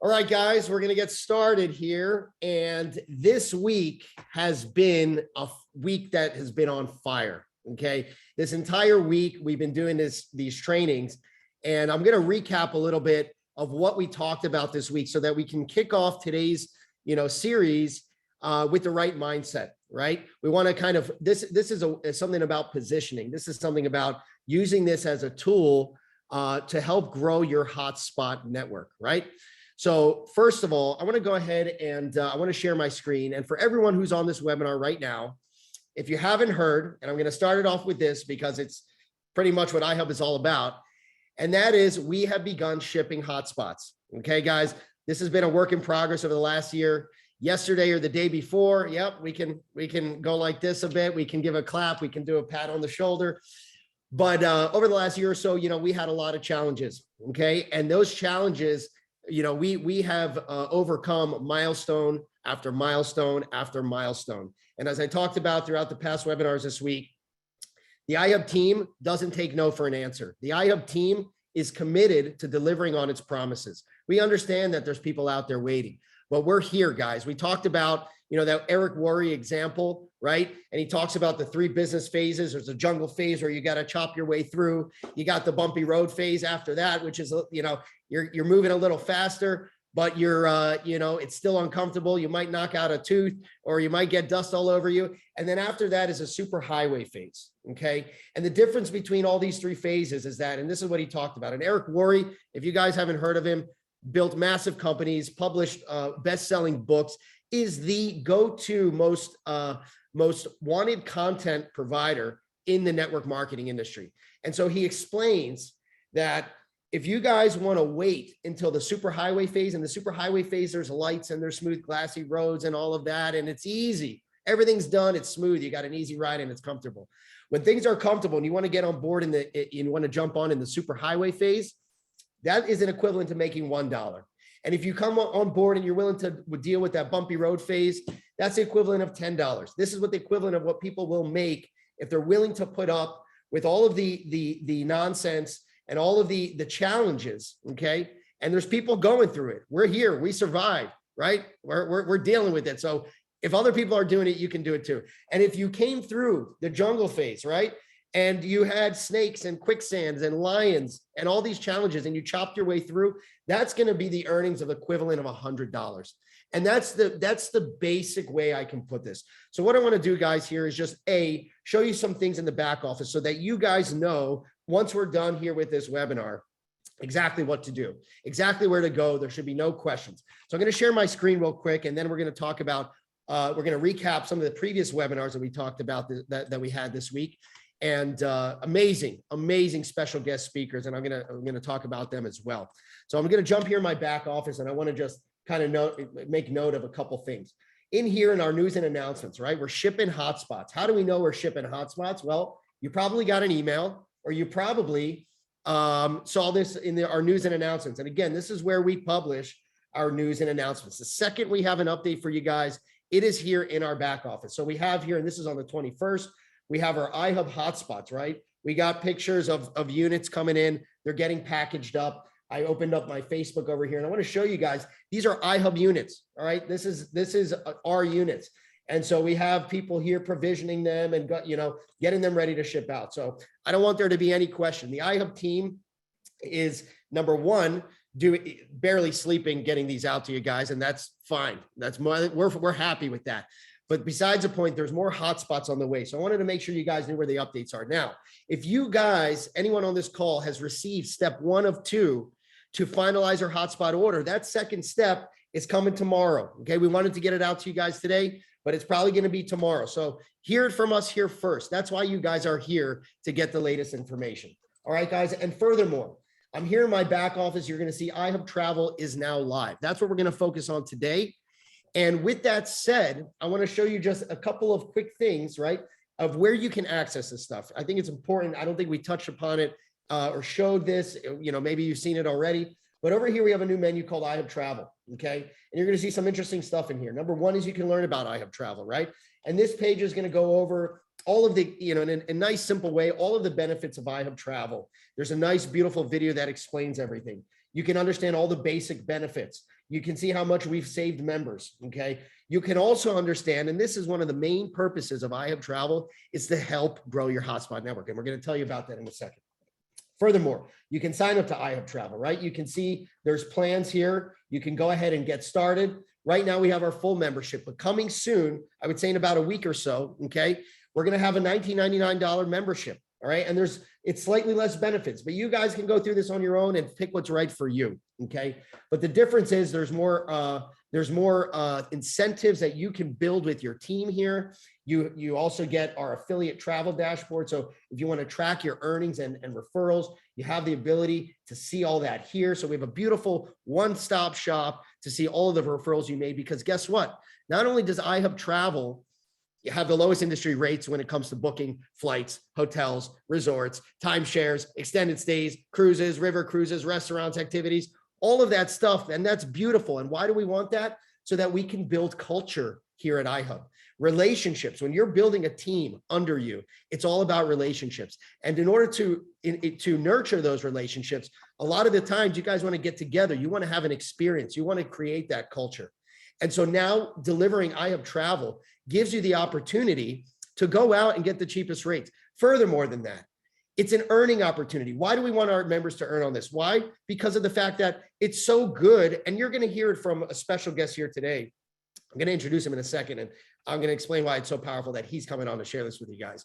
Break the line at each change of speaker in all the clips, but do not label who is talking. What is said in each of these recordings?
All right, guys, we're going to get started here. And this week has been a week that has been on fire. Okay. This entire week, we've been doing these trainings, and I'm going to recap a little bit of what we talked about this week so that we can kick off today's, series with the right mindset, right? We want to kind of, this is something about positioning. This is something about using this as a tool to help grow your hotspot network, right? So first of all, I want to go ahead and I want to share my screen. And for everyone who's on this webinar right now, if you haven't heard, and I'm going to start it off with this because it's pretty much what iHub is all about, and that is we have begun shipping hotspots. Okay, guys, this has been a work in progress over the last year. Yesterday or the day before, yep, we can go like this a bit. We can give a clap. We can do a pat on the shoulder. But over the last year or so, we had a lot of challenges. Okay, and those challenges, we have overcome milestone after milestone after milestone. And as I talked about throughout the past webinars this week, the iHub team doesn't take no for an answer. The iHub team is committed to delivering on its promises. We understand that there's people out there waiting, but we're here, guys. We talked about, that Eric Worre example, right? And he talks about the 3 business phases. There's a jungle phase where you got to chop your way through. You got the bumpy road phase after that, which is, you're moving a little faster, but you're, it's still uncomfortable. You might knock out a tooth or you might get dust all over you. And then after that is a super highway phase. Okay. And the difference between all these 3 phases is that, and this is what he talked about. And Eric Worre, if you guys haven't heard of him, built massive companies, published best-selling books, is the go-to most wanted content provider in the network marketing industry. And so he explains that if you guys want to wait until the superhighway phase, and the superhighway phase, there's lights and there's smooth, glassy roads and all of that, and it's easy. Everything's done. It's smooth. You got an easy ride and it's comfortable. When things are comfortable and you want to get on board you want to jump on in the superhighway phase, that is an equivalent to making $1. And if you come on board and you're willing to deal with that bumpy road phase, that's the equivalent of $10. This is what the equivalent of what people will make if they're willing to put up with all of the nonsense and all of the challenges. Okay. And there's people going through it. We're here. We survived, right? We're dealing with it. So if other people are doing it, you can do it too. And if you came through the jungle phase, right, and you had snakes and quicksands and lions and all these challenges, and you chopped your way through, that's going to be the earnings of equivalent of $100. And that's the basic way I can put this. So what I want to do, guys, here is just show you some things in the back office so that you guys know, once we're done here with this webinar, exactly what to do, exactly where to go. There should be no questions. So I'm going to share my screen real quick, and then we're going to talk about, we're going to recap some of the previous webinars that we talked about that we had this week. And amazing special guest speakers. And I'm gonna talk about them as well. So I'm gonna jump here in my back office, and I want to just kind of make note of a couple things. In here in our news and announcements, right? We're shipping hotspots. How do we know we're shipping hotspots? Well, you probably got an email, or you probably saw this in our news and announcements. And again, this is where we publish our news and announcements. The second we have an update for you guys, it is here in our back office. So we have here, and this is on the 21st, we have our iHub hotspots, right? We got pictures of units coming in. They're getting packaged up. I opened up my Facebook over here, and I want to show you guys, these are iHub units, all right? This is our units. And so we have people here provisioning them and getting them ready to ship out. So I don't want there to be any question. The iHub team is, number one, barely sleeping, getting these out to you guys, and that's fine. We're happy with that. But besides the point, there's more hotspots on the way. So I wanted to make sure you guys knew where the updates are. Now, if you guys, anyone on this call has received step 1 of 2 to finalize your hotspot order, that second step is coming tomorrow. Okay. We wanted to get it out to you guys today, but it's probably going to be tomorrow. So hear it from us here first. That's why you guys are here, to get the latest information. All right, guys. And furthermore, I'm here in my back office. You're going to see iHub Travel is now live. That's what we're going to focus on today. And with that said, I want to show you just a couple of quick things, right, of where you can access this stuff. I think it's important. I don't think we touched upon it or showed this. Maybe you've seen it already. But over here, we have a new menu called iHub Travel, okay? And you're going to see some interesting stuff in here. Number one is you can learn about iHub Travel, right? And this page is going to go over all of the, in a nice, simple way, all of the benefits of iHub Travel. There's a nice, beautiful video that explains everything. You can understand all the basic benefits. You can see how much we've saved members, okay? You can also understand, and this is one of the main purposes of iHub Travel, is to help grow your hotspot network. And we're going to tell you about that in a second. Furthermore, you can sign up to iHub Travel, right? You can see there's plans here. You can go ahead and get started. Right now we have our full membership, but coming soon, I would say in about a week or so, okay, we're going to have a $19.99 membership. All right. And it's slightly less benefits, but you guys can go through this on your own and pick what's right for you. Okay. But the difference is there's more incentives that you can build with your team here. You also get our affiliate travel dashboard. So if you want to track your earnings and referrals, you have the ability to see all that here. So we have a beautiful one-stop shop to see all of the referrals you made, because guess what? Not only does iHub Travel have the lowest industry rates when it comes to booking flights, hotels, resorts, timeshares, extended stays, cruises, river cruises, restaurants, activities, all of that stuff. And that's beautiful. And why do we want that? So that we can build culture here at iHub. Relationships. When you're building a team under you, it's all about relationships. And in order to nurture those relationships, a lot of the times you guys want to get together. You want to have an experience. You want to create that culture. And so now delivering iHub Travel gives you the opportunity to go out and get the cheapest rates. Furthermore than that, it's an earning opportunity. Why do we want our members to earn on this? Why? Because of the fact that it's so good. And you're going to hear it from a special guest here today. I'm going to introduce him in a second, and I'm going to explain why it's so powerful that he's coming on to share this with you guys.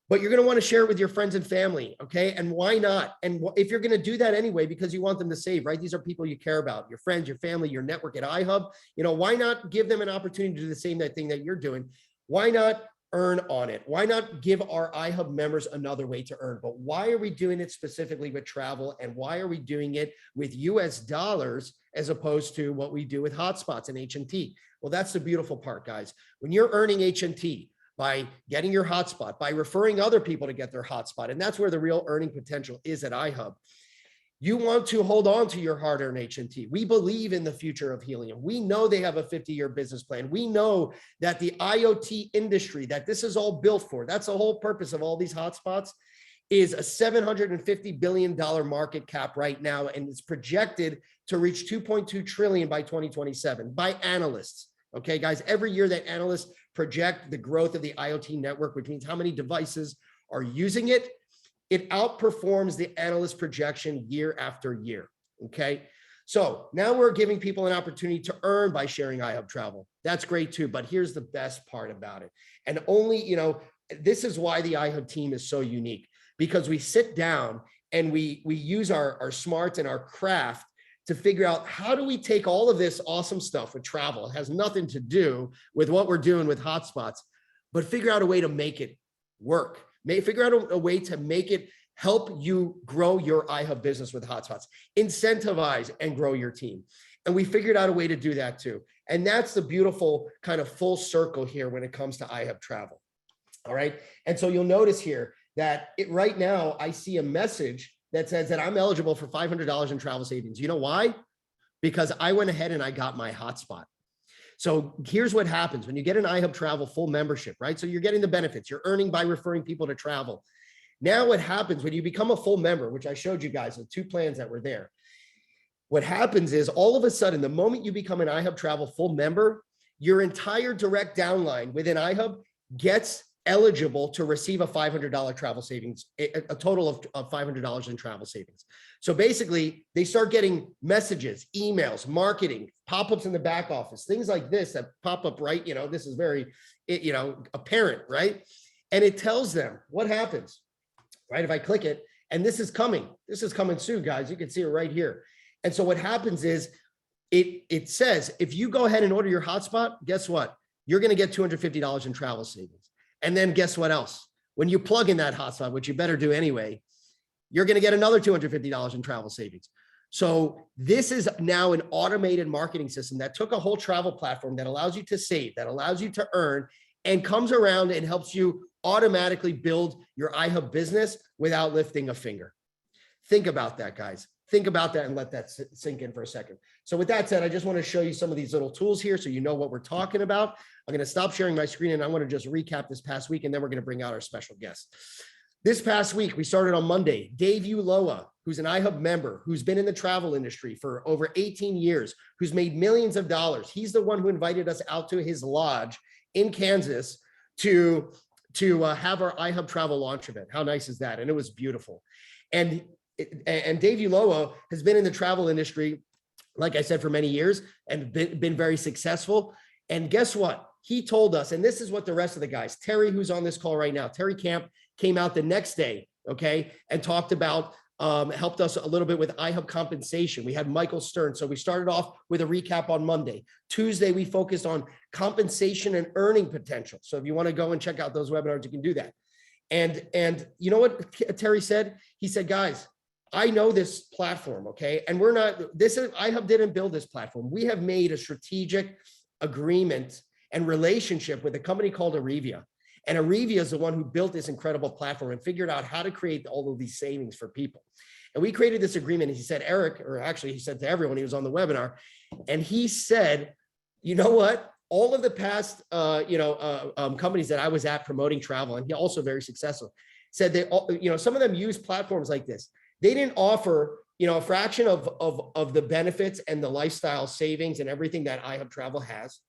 But you're going to want to share it with your friends and family, okay? And why not? And if you're going to do that anyway, because you want them to save, right? These are people you care about, your friends, your family, your network at iHub. Why not give them an opportunity to do the same thing that you're doing? Why not earn on it? Why not give our iHub members another way to earn? But why are we doing it specifically with travel? And why are we doing it with US dollars as opposed to what we do with hotspots and H&T? Well, that's the beautiful part, guys. When you're earning H&T, by getting your hotspot, by referring other people to get their hotspot. And that's where the real earning potential is at iHub. You want to hold on to your hard-earned H&T. We believe in the future of helium. We know they have a 50-year business plan. We know that the IoT industry, that this is all built for, that's the whole purpose of all these hotspots, is a $750 billion market cap right now. And it's projected to reach 2.2 trillion by 2027 by analysts. Okay, guys, every year that analysts project the growth of the IoT network, which means how many devices are using it, it outperforms the analyst projection year after year. Okay, so now we're giving people an opportunity to earn by sharing iHub Travel. That's great too, but here's the best part about it. And only, this is why the iHub team is so unique, because we sit down and we use our smarts and our craft to figure out how do we take all of this awesome stuff with travel. It has nothing to do with what we're doing with hotspots, but figure out a way to make it work. Figure out a way to make it help you grow your iHub business with hotspots, incentivize and grow your team. And we figured out a way to do that too. And that's the beautiful kind of full circle here when it comes to iHub Travel. All right. And so you'll notice here that right now I see a message that says that I'm eligible for $500 in travel savings. You know why? Because I went ahead and I got my hotspot. So here's what happens when you get an iHub Travel full membership, right? So you're getting the benefits. You're earning by referring people to travel. Now what happens when you become a full member, which I showed you guys, the 2 plans that were there. What happens is all of a sudden, the moment you become an iHub Travel full member, your entire direct downline within iHub gets eligible to receive a $500 travel savings, a total of $500 in travel savings. So basically they start getting messages, emails, marketing, pop-ups in the back office, things like this that pop up, right? This is very, apparent, right? And it tells them what happens, right? If I click it, and this is coming soon, guys, you can see it right here. And so what happens is it says, if you go ahead and order your hotspot, guess what? You're going to get $250 in travel savings. And then guess what else? When you plug in that hotspot, which you better do anyway, you're going to get another $250 in travel savings. So this is now an automated marketing system that took a whole travel platform that allows you to save, that allows you to earn, and comes around and helps you automatically build your iHub business without lifting a finger. Think about that, guys. think about that and let that sink in for a second. So with that said, I just want to show you some of these little tools here so you know what we're talking about. I'm going to stop sharing my screen and I want to just recap this past week, and then we're going to bring out our special guest. This past week, we started on Monday. Dave Uloa, who's an iHub member, who's been in the travel industry for over 18 years, who's made millions of dollars. He's the one who invited us out to his lodge in Kansas to have our iHub travel launch event. How nice is that? And it was beautiful. And Dave Uloa has been in the travel industry, like I said, for many years and been very successful. And guess what? He told us, and this is what the rest of the guys, Terry, who's on this call right now, Terry Camp came out the next day, okay, and talked about, helped us a little bit with iHub compensation. We had Michael Stern. So we started off with a recap on Monday. Tuesday, we focused on compensation and earning potential. So if you want to go and check out those webinars, you can do that. And you know what Terry said? He said, guys, I know this platform, okay? And we're not, iHub didn't build this platform. We have made a strategic agreement and relationship with a company called Arevia. And Arevia is the one who built this incredible platform and figured out how to create all of these savings for people. And we created this agreement. And he said, Eric, or actually he said to everyone, he was on the webinar, and he said, you know what? All of the past, companies that I was at promoting travel, and he also very successful, said they, some of them use platforms like this. They didn't offer, a fraction of the benefits and the lifestyle savings and everything that iHub Travel has.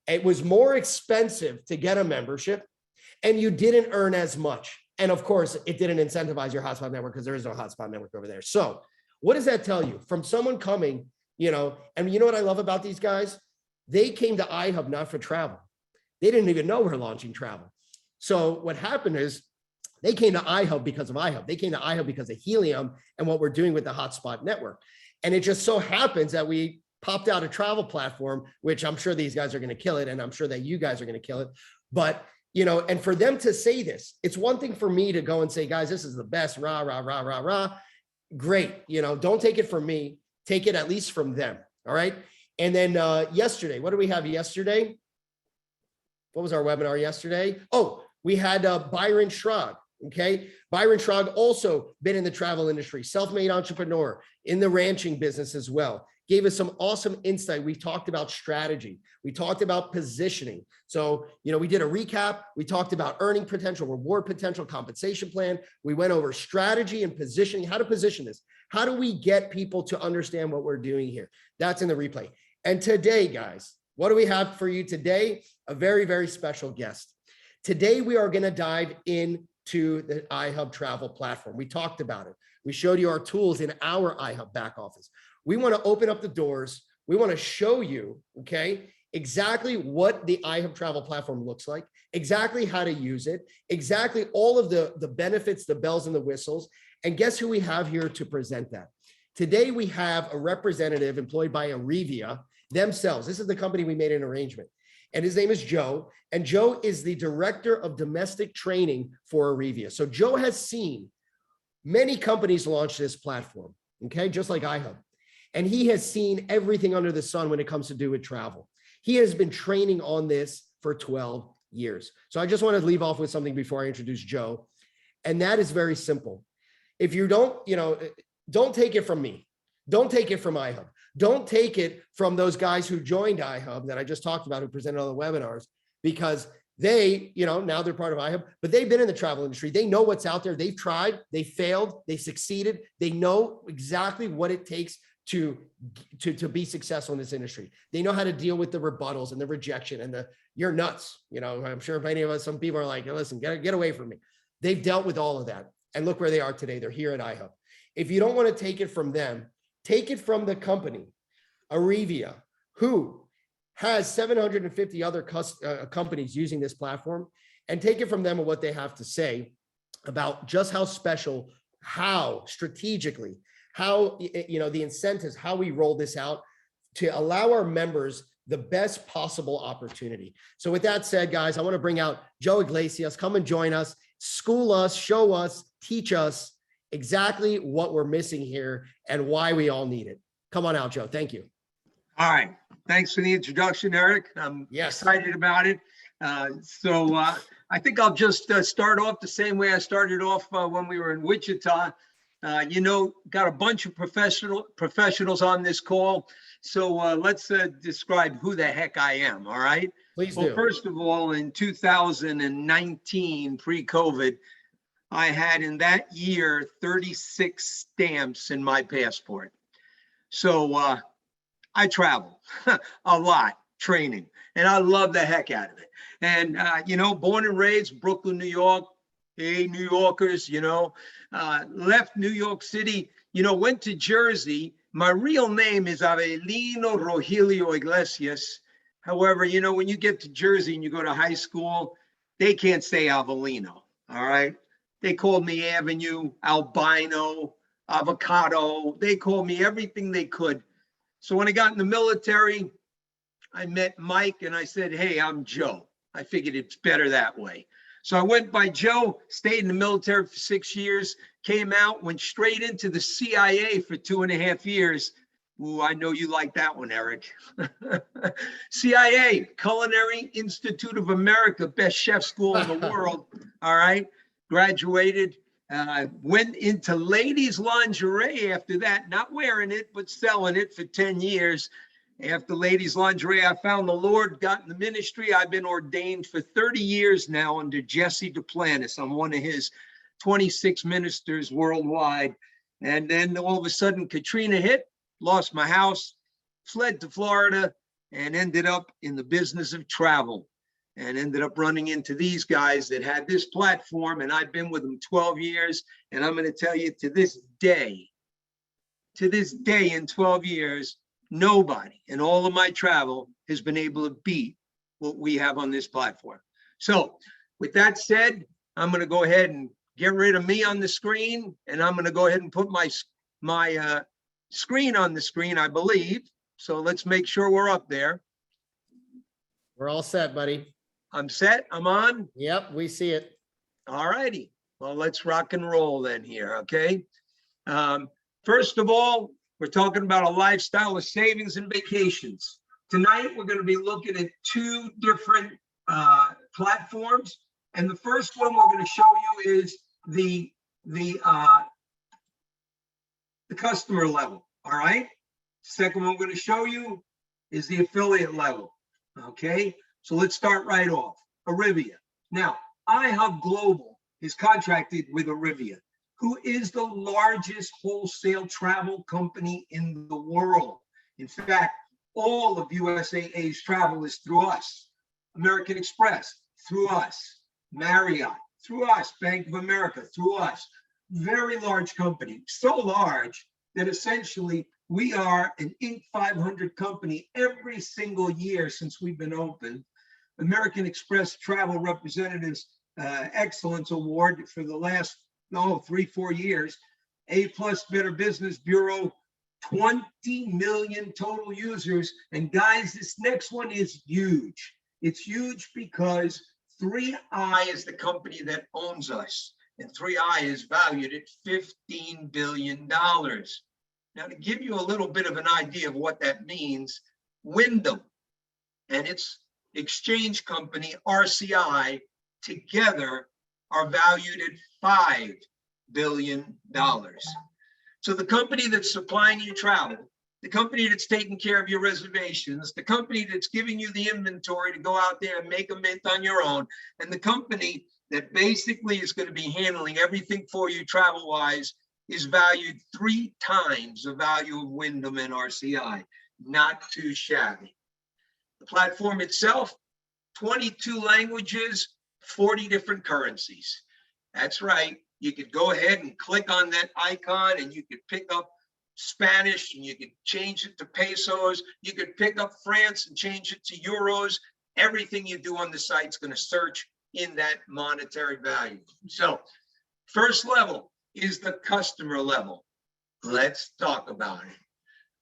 It was more expensive to get a membership, and you didn't earn as much. And of course, it didn't incentivize your hotspot network because there is no hotspot network over there. So what does that tell you? From someone coming, and you know what I love about these guys? They came to iHub not for travel. They didn't even know we're launching travel. So what happened is they came to iHub because of iHub. They came to iHub because of Helium and what we're doing with the hotspot network. And it just so happens that we popped out a travel platform, which I'm sure these guys are going to kill it. And I'm sure that you guys are going to kill it. But, and for them to say this, it's one thing for me to go and say, guys, this is the best, rah, rah, rah, rah, rah. Great. Don't take it from me. Take it at least from them. All right. And then yesterday, what do we have yesterday? What was our webinar yesterday? Oh, we had Byron Schrag. Okay. Byron Schrag also been in the travel industry, self-made entrepreneur in the ranching business as well. Gave us some awesome insight. We talked about strategy. We talked about positioning. So, we did a recap. We talked about earning potential, reward potential, compensation plan. We went over strategy and positioning, how to position this. How do we get people to understand what we're doing here? That's in the replay. And today, guys, what do we have for you today? A very, very special guest. Today, we are going to dive into the iHub travel platform. We talked about it. We showed you our tools in our iHub back office. We want to open up the doors. We want to show you, okay, exactly what the iHub travel platform looks like, exactly how to use it, exactly all of the benefits, the bells and the whistles. And guess who we have here to present that? Today, we have a representative employed by Arevia themselves. This is the company we made an arrangement. And his name is Joe. And Joe is the director of domestic training for Arevia. So Joe has seen many companies launch this platform, okay, just like iHub. And he has seen everything under the sun when it comes to do with travel. He has been training on this for 12 years. So I just want to leave off with something before I introduce Joe. And that is very simple. If you don't take it from me. Don't take it from iHub. Don't take it from those guys who joined iHub that I just talked about, who presented on the webinars, because they, now they're part of iHub, but they've been in the travel industry. They know what's out there. They've tried, they failed, they succeeded. They know exactly what it takes to be successful in this industry. They know how to deal with the rebuttals and the rejection and the, you're nuts. I'm sure many of us, some people are like, listen, get away from me. They've dealt with all of that. And look where they are today. They're here at iHub. If you don't want to take it from them, take it from the company, Arevia, who has 750 other companies using this platform, and take it from them and what they have to say about just how special, how strategically, how, the incentives, how we roll this out to allow our members the best possible opportunity. So with that said, guys, I want to bring out Joe Iglesias. Come and join us, school us, show us, teach us exactly what we're missing here and why we all need it. Come on out, Joe. Thank you.
All right. Thanks for the introduction, Eric. I'm excited about it. So I think I'll just start off the same way I started off when we were in Wichita. Got a bunch of professionals on this call. So let's describe who the heck I am. All right.
Please
Well,
do.
first of all, in 2019, pre-COVID, I had in that year 36 stamps in my passport. So I travel a lot training, and I love the heck out of it. And, born and raised Brooklyn, New York. Hey, New Yorkers, left New York City, went to Jersey. My real name is Avelino Rogelio Iglesias. However, when you get to Jersey and you go to high school, they can't say Avelino, all right? They called me Avenue, Albino, Avocado. They called me everything they could. So when I got in the military, I met Mike and I said, hey, I'm Joe. I figured it's better that way. So I went by Joe, stayed in the military for 6 years, came out, went straight into the CIA for 2.5 years. Ooh, I know you like that one, Eric. CIA, Culinary Institute of America, best chef school in the world. All right. Graduated, went into ladies' lingerie after that, not wearing it, but selling it for 10 years. After ladies' lingerie, I found the Lord, got in the ministry. I've been ordained for 30 years now under Jesse Duplantis. I'm one of his 26 ministers worldwide. And then all of a sudden, Katrina hit, lost my house, fled to Florida, and ended up in the business of travel, and ended up running into these guys that had this platform. And I've been with them 12 years. And I'm going to tell you, to this day, in 12 years, nobody in all of my travel has been able to beat what we have on this platform. So with that said, I'm going to go ahead and get rid of me on the screen, and I'm going to go ahead and put my screen on the screen, I believe. So let's make sure we're up there.
We're all set, buddy.
I'm set. I'm on.
Yep, we see it.
All righty. Well, let's rock and roll then here. Okay. First of all, we're talking about a lifestyle of savings and vacations. Tonight, we're going to be looking at 2 different platforms. And the first one we're going to show you is the customer level. All right. Second one we're going to show you is the affiliate level. Okay. So let's start right off. Arivia. Now, iHub Global is contracted with Arivia, who is the largest wholesale travel company in the world. In fact, all of USAA's travel is through us. American Express, through us. Marriott, through us. Bank of America, through us. Very large company, so large that essentially we are an Inc. 500 company every single year since we've been open. American Express Travel Representatives Excellence Award for the last 3-4 years. A+ Better Business Bureau, 20 million total users. And guys, this next one is huge. It's huge because 3i is the company that owns us, and 3i is valued at $15 billion. Now, to give you a little bit of an idea of what that means, Wyndham and its exchange company, RCI, together are valued at $5 billion. So the company that's supplying you travel, the company that's taking care of your reservations, the company that's giving you the inventory to go out there and make a mint on your own, and the company that basically is going to be handling everything for you travel-wise is valued 3 times the value of Wyndham and RCI. Not too shabby. The platform itself, 22 languages, 40 different currencies. That's right. You could go ahead and click on that icon and you could pick up Spanish and you could change it to pesos. You could pick up France and change it to euros. Everything you do on the site is going to search in that monetary value. So first level is the customer level. Let's talk about it.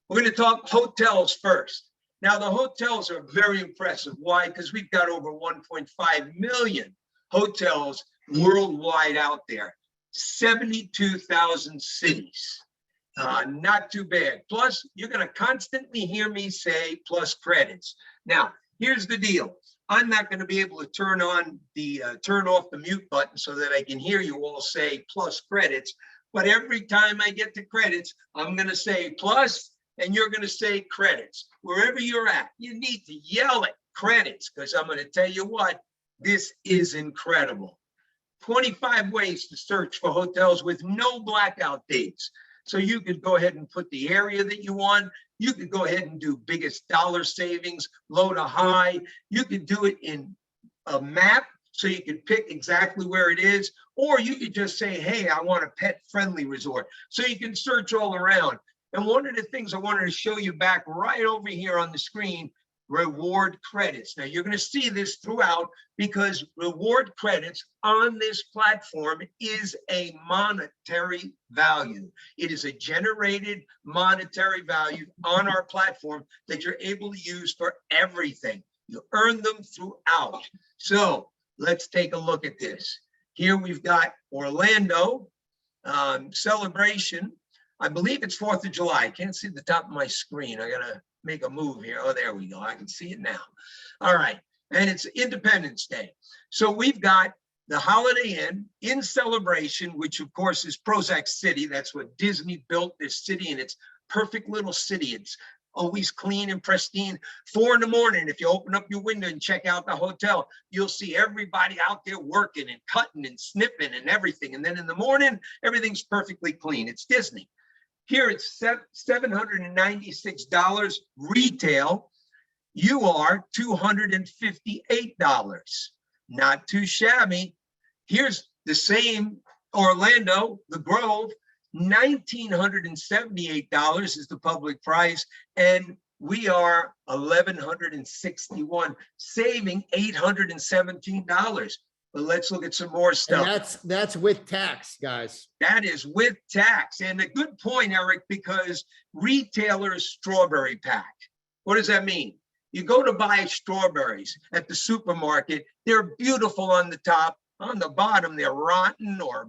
We're going to talk hotels first. Now, the hotels are very impressive. Why? Because we've got over 1.5 million hotels worldwide out there, 72,000 cities. Not too bad. Plus, you're going to constantly hear me say plus credits. Now, here's the deal. I'm not going to be able to turn off the mute button so that I can hear you all say plus credits. but every time I get to credits, I'm going to say plus, and you're going to say credits. Wherever you're at, you need to yell it, credits, because I'm going to tell you what, this is incredible. 25 ways to search for hotels with no blackout dates. So you could go ahead and put the area that you want. You could go ahead and do biggest dollar savings, low to high. You could do it in a map, so you can pick exactly where it is, or you could just say, hey, I want a pet-friendly resort. So you can search all around. And one of the things I wanted to show you back right over here on the screen, reward credits. Now you're going to see this throughout, because reward credits on this platform is a monetary value. It is a generated monetary value on our platform that you're able to use for everything. You earn them throughout. So let's take a look at this. Here we've got Orlando celebration. I believe it's 4th of July. I can't see the top of my screen. I gotta make a move here. Oh, there we go. I can see it now. All right. And it's Independence Day. So we've got the Holiday Inn in celebration, which of course is Prozac City. That's what Disney built this city, and it's perfect little city. It's always clean and pristine. 4 in the morning, if you open up your window and check out the hotel, you'll see everybody out there working and cutting and snipping and everything. And then in the morning, everything's perfectly clean. It's Disney. Here it's $796 retail. You are $258. Not too shabby. Here's the same Orlando, the Grove, $1,978 is the public price, and we are $1,161, saving $817. But let's look at some more stuff.
And that's with tax, guys.
That is with tax. And a good point, Eric, because retailers strawberry pack. What does that mean? You go to buy strawberries at the supermarket, they're beautiful on the top. On the bottom, they're rotten or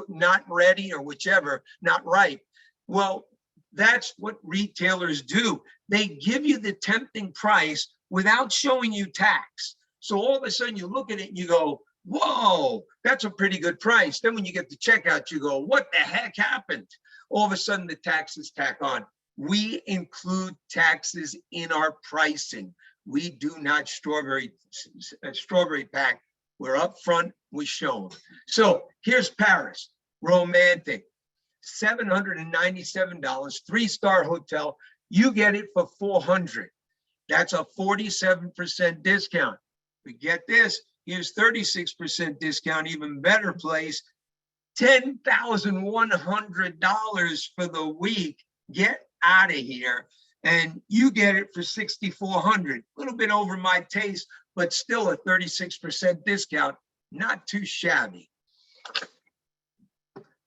not ready, or whichever, not ripe. Well, that's what retailers do. They give you the tempting price without showing you tax. So all of a sudden you look at it and you go, whoa, that's a pretty good price. Then when you get to checkout, you go, what the heck happened? All of a sudden the taxes tack on. We include taxes in our pricing. We do not strawberry pack. We're upfront, we show them. So here's Paris, romantic, $797, 3-star hotel. You get it for $400. That's a 47% discount. But get this, here's 36% discount, even better place, $10,100 for the week. Get out of here. And you get it for $6,400, a little bit over my taste, but still a 36% discount, not too shabby.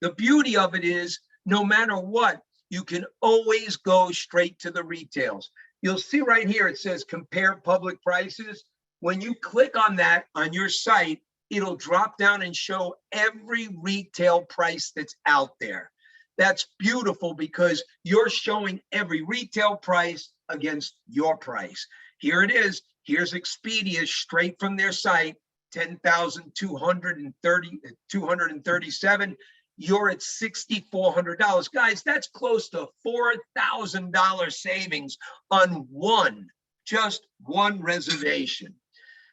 The beauty of it is, no matter what, you can always go straight to the retails. You'll see right here, it says compare public prices. When you click on that on your site, it'll drop down and show every retail price that's out there. That's beautiful because you're showing every retail price against your price. Here it is. Here's Expedia straight from their site, $10,237. You're at $6,400. Guys, that's close to $4,000 savings on just one reservation.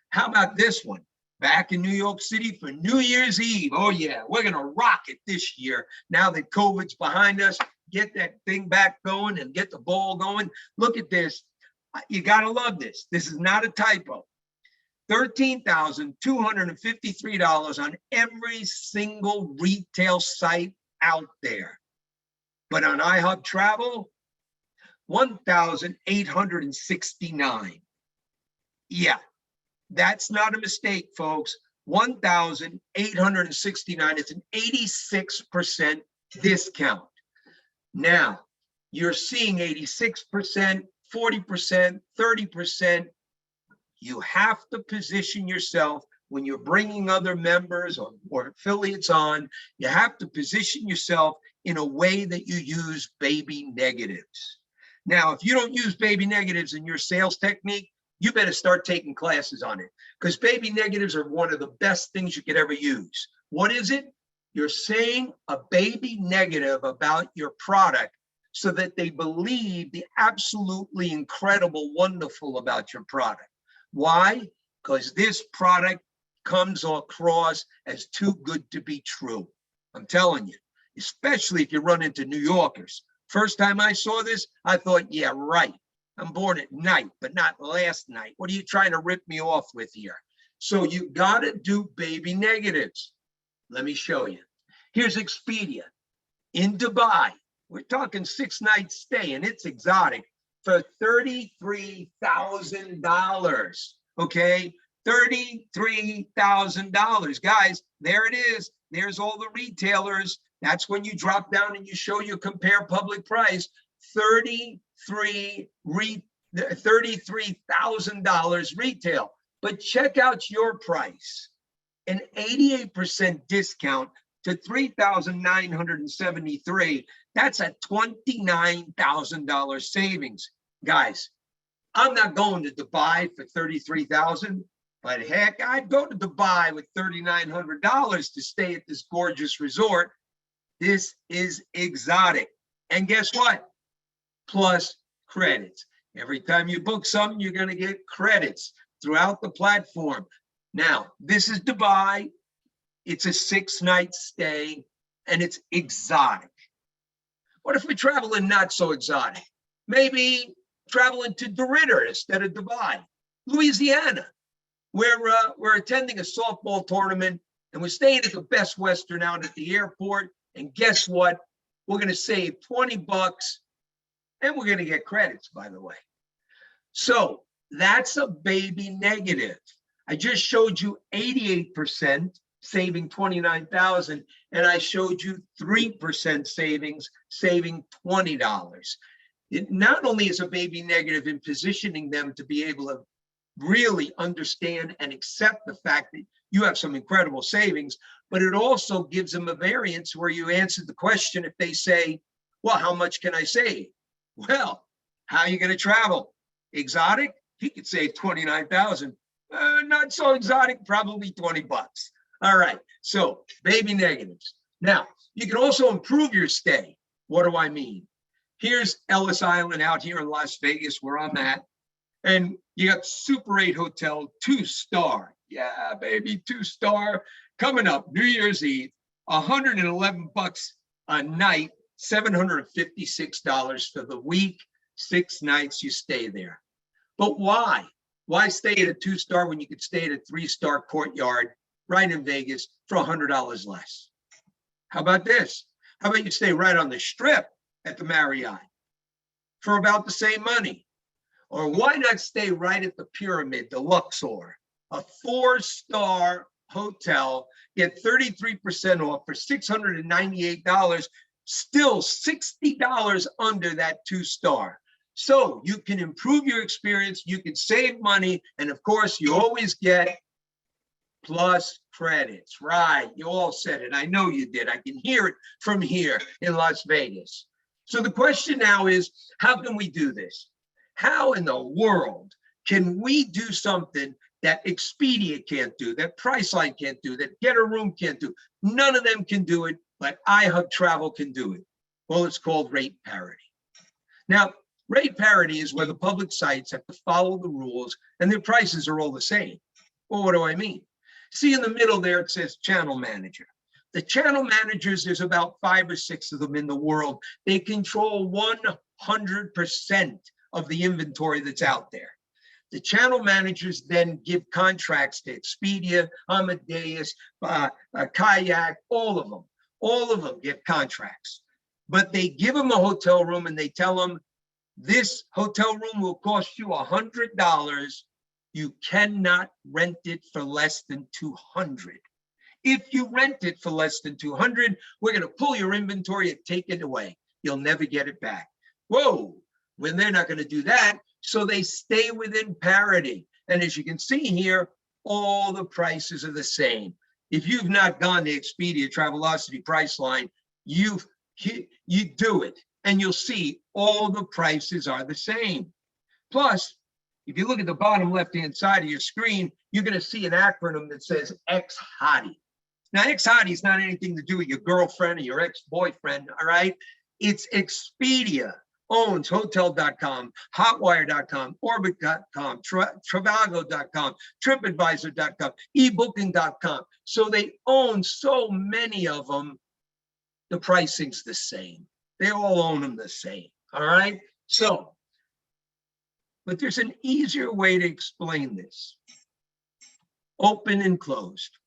How about this one? Back in New York City for New Year's Eve. Oh yeah, we're gonna rock it this year. Now that COVID's behind us, get that thing back going and get the ball going. Look at this. You gotta love this. This is not a typo. $13,253 on every single retail site out there. But on iHub Travel, $1,869. Yeah, that's not a mistake, folks. $1,869. It's an 86% discount. Now, you're seeing 86%, 40%, 30%. You have to position yourself when you're bringing other members or affiliates on. You have to position yourself in a way that you use baby negatives. Now, if you don't use baby negatives in your sales technique, you better start taking classes on it, because baby negatives are one of the best things you could ever use. What is it? You're saying a baby negative about your product so that they believe the absolutely incredible, wonderful about your product. Why? Because this product comes across as too good to be true. I'm telling you, especially if you run into New Yorkers. First time I saw this, I thought, yeah, right. I'm born at night, but not last night. What are you trying to rip me off with here? So you got to do baby negatives. Let me show you. Here's Expedia in Dubai. We're talking 6-night stay, and it's exotic for $33,000. Okay, $33,000. Guys, there it is. There's all the retailers. That's when you drop down and you show you compare public price. $33,000 retail. But check out your price. An 88% discount to $3,973. That's a $29,000 savings. Guys, I'm not going to Dubai for $33,000, but heck, I'd go to Dubai with $3,900 to stay at this gorgeous resort. This is exotic. And guess what? Plus credits. Every time you book something, you're going to get credits throughout the platform. Now, this is Dubai. It's a 6-night stay, and it's exotic. What if we travel in not so exotic? Maybe traveling to Derrida instead of Dubai, Louisiana. We're attending a softball tournament, and we're staying at the Best Western out at the airport. And guess what? We're going to save $20, and we're going to get credits, by the way. So that's a baby negative. I just showed you 88% saving $29,000, and I showed you 3% savings, saving $20. It not only is a baby negative in positioning them to be able to really understand and accept the fact that you have some incredible savings, but it also gives them a variance where you answer the question. If they say, well, how much can I save? Well, how are you going to travel? Exotic? He could save 29,000. Not so exotic, probably $20. All right, so baby negatives. Now, you can also improve your stay. What do I mean? Here's Ellis Island out here in Las Vegas where I'm at. And you got Super 8 Hotel, 2-star. Yeah, baby, 2-star. Coming up, New Year's Eve, $111 a night, $756 for the week, 6 nights you stay there. But why? Why stay at a 2-star when you could stay at a 3-star Courtyard right in Vegas for $100 less? How about this? How about you stay right on the Strip at the Marriott for about the same money? Or why not stay right at the Pyramid, the Luxor, a 4-star hotel, get 33% off for $698, still $60 under that 2-star. So you can improve your experience, you can save money, and of course, you always get plus credits. Right, you all said it. I know you did. I can hear it from here in Las Vegas. So the question now is, how can we do this? How in the world can we do something that Expedia can't do, that Priceline can't do, that Get a Room can't do? None of them can do it, but iHub Travel can do it. Well, it's called rate parity. Now, rate parity is where the public sites have to follow the rules and their prices are all the same. Well, what do I mean? See in the middle there, it says channel manager. The channel managers, there's about 5 or 6 of them in the world. They control 100% of the inventory that's out there. The channel managers then give contracts to Expedia, Amadeus, Kayak, all of them. All of them get contracts. But they give them a hotel room and they tell them, this hotel room will cost you $100. You cannot rent it for less than $200. If you rent it for less than $200, we're going to pull your inventory and take it away. You'll never get it back. Whoa, when they're not going to do that, so they stay within parity. And as you can see here, all the prices are the same. If you've not gone to Expedia, Travelocity, Priceline, you do it, and you'll see all the prices are the same. Plus, if you look at the bottom left-hand side of your screen, you're going to see an acronym that says X-Hottie. Now, ex-hottie is not anything to do with your girlfriend or your ex-boyfriend, all right? It's Expedia owns Hotel.com, Hotwire.com, Orbit.com, Travago.com, TripAdvisor.com, eBooking.com. So they own so many of them, the pricing's the same. They all own them the same, all right? So, but there's an easier way to explain this. Open and closed.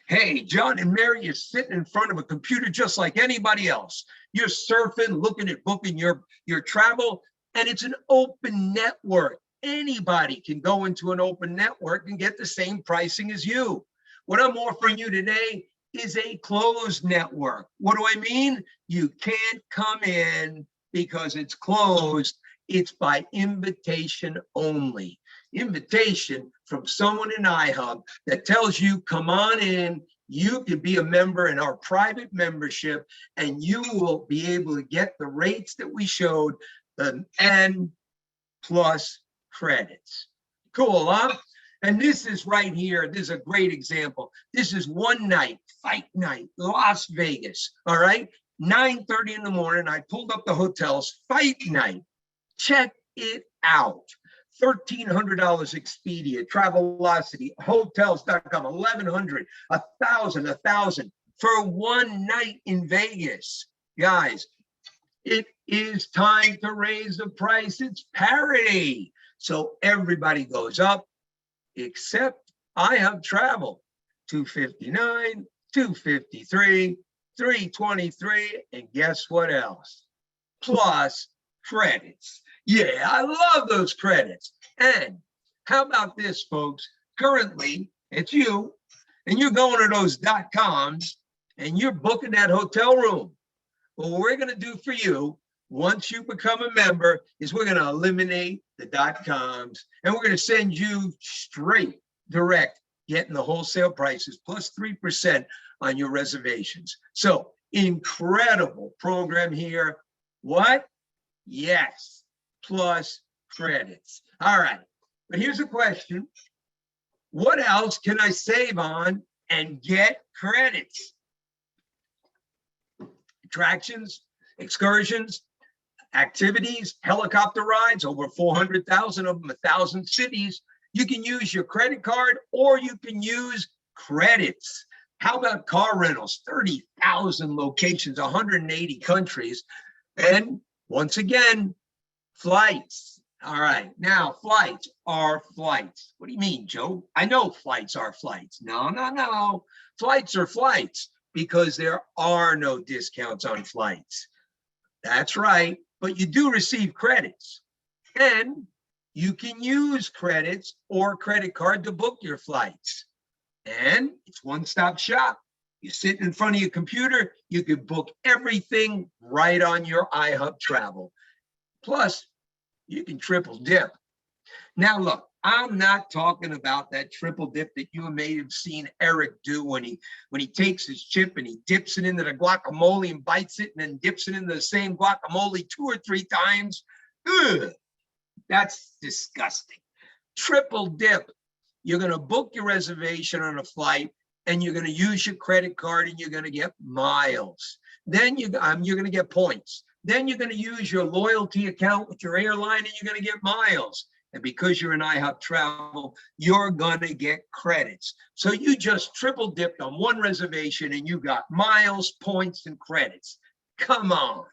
Hey, John and Mary is sitting in front of a computer just like anybody else. You're surfing, looking at booking your travel, and it's an open network. Anybody can go into an open network and get the same pricing as you. What I'm offering you today is a closed network. What do I mean? You can't come in because it's closed. It's by invitation only. Invitation from someone in iHub that tells you, come on in, you can be a member in our private membership, and you will be able to get the rates that we showed, and plus credits. Cool, huh? And this is right here. This is a great example. This is one night, fight night, Las Vegas. All right, 9:30 in the morning. I pulled up the hotels, fight night. Check it out. $1,300 Expedia, Travelocity, Hotels.com, $1,100, $1,000 for one night in Vegas. Guys, it is time to raise the price. It's parity. So everybody goes up except iHub Travel. $259, $253, $323, and guess what else? Plus credits. Yeah, I love those credits. And how about this, folks? Currently, it's you, and you're going to those .coms, and you're booking that hotel room. Well, what we're going to do for you, once you become a member, is we're going to eliminate the .coms, and we're going to send you straight, direct, getting the wholesale prices, plus 3% on your reservations. So, incredible program here. What? Yes, plus credits. All right, but here's a question. What else can I save on and get credits? Attractions, excursions, activities, helicopter rides, over 400,000 of them, 1,000 cities. You can use your credit card or you can use credits. How about car rentals? 30,000 locations, 180 countries. And once again, flights. All right, now flights are flights. What do you mean, Joe? I know flights are flights. No. Flights are flights because there are no discounts on flights. That's right, but you do receive credits. And you can use credits or credit card to book your flights. And it's one-stop shop. You sit in front of your computer, you can book everything right on your iHub Travel. Plus, you can triple dip. Now, look, I'm not talking about that triple dip that you may have seen Eric do when he takes his chip and he dips it into the guacamole and bites it and then dips it into the same guacamole 2 or 3 times. Ugh, that's disgusting. Triple dip. You're going to book your reservation on a flight and you're going to use your credit card and you're going to get miles. Then you're going to get points. Then you're going to use your loyalty account with your airline and you're going to get miles. And because you're in iHub Travel, you're going to get credits. So you just triple dipped on one reservation and you got miles, points, and credits. Come on.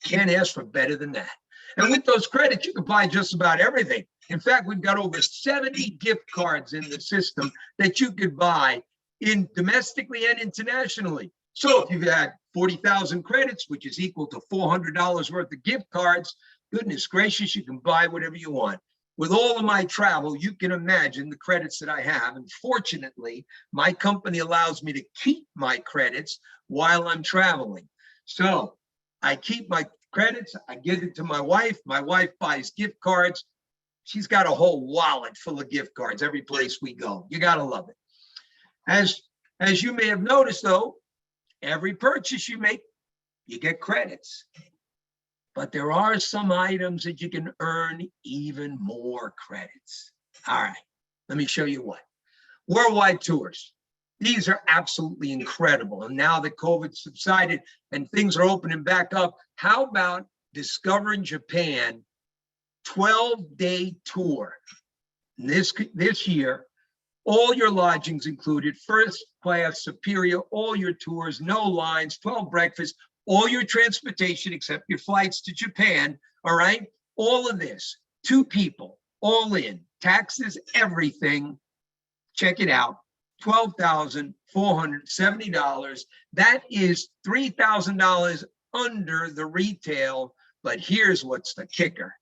Can't ask for better than that. And with those credits, you can buy just about everything. In fact, we've got over 70 gift cards in the system that you could buy in domestically and internationally. So if you've had 40,000 credits, which is equal to $400 worth of gift cards, goodness gracious, you can buy whatever you want. With all of my travel, you can imagine the credits that I have. And fortunately, my company allows me to keep my credits while I'm traveling. So I keep my credits, I give it to my wife. My wife buys gift cards. She's got a whole wallet full of gift cards every place we go. You got to love it. As you may have noticed, though, every purchase you make, you get credits. But there are some items that you can earn even more credits. All right, let me show you what. Worldwide tours. These are absolutely incredible. And now that COVID subsided and things are opening back up, how about Discovering Japan 12-day tour? This year, all your lodgings included, first class, superior, all your tours, no lines, 12 breakfasts, all your transportation except your flights to Japan, all right? All of this, 2 people, all in, taxes, everything. Check it out, $12,470. That is $3,000 under the retail, but here's what's the kicker.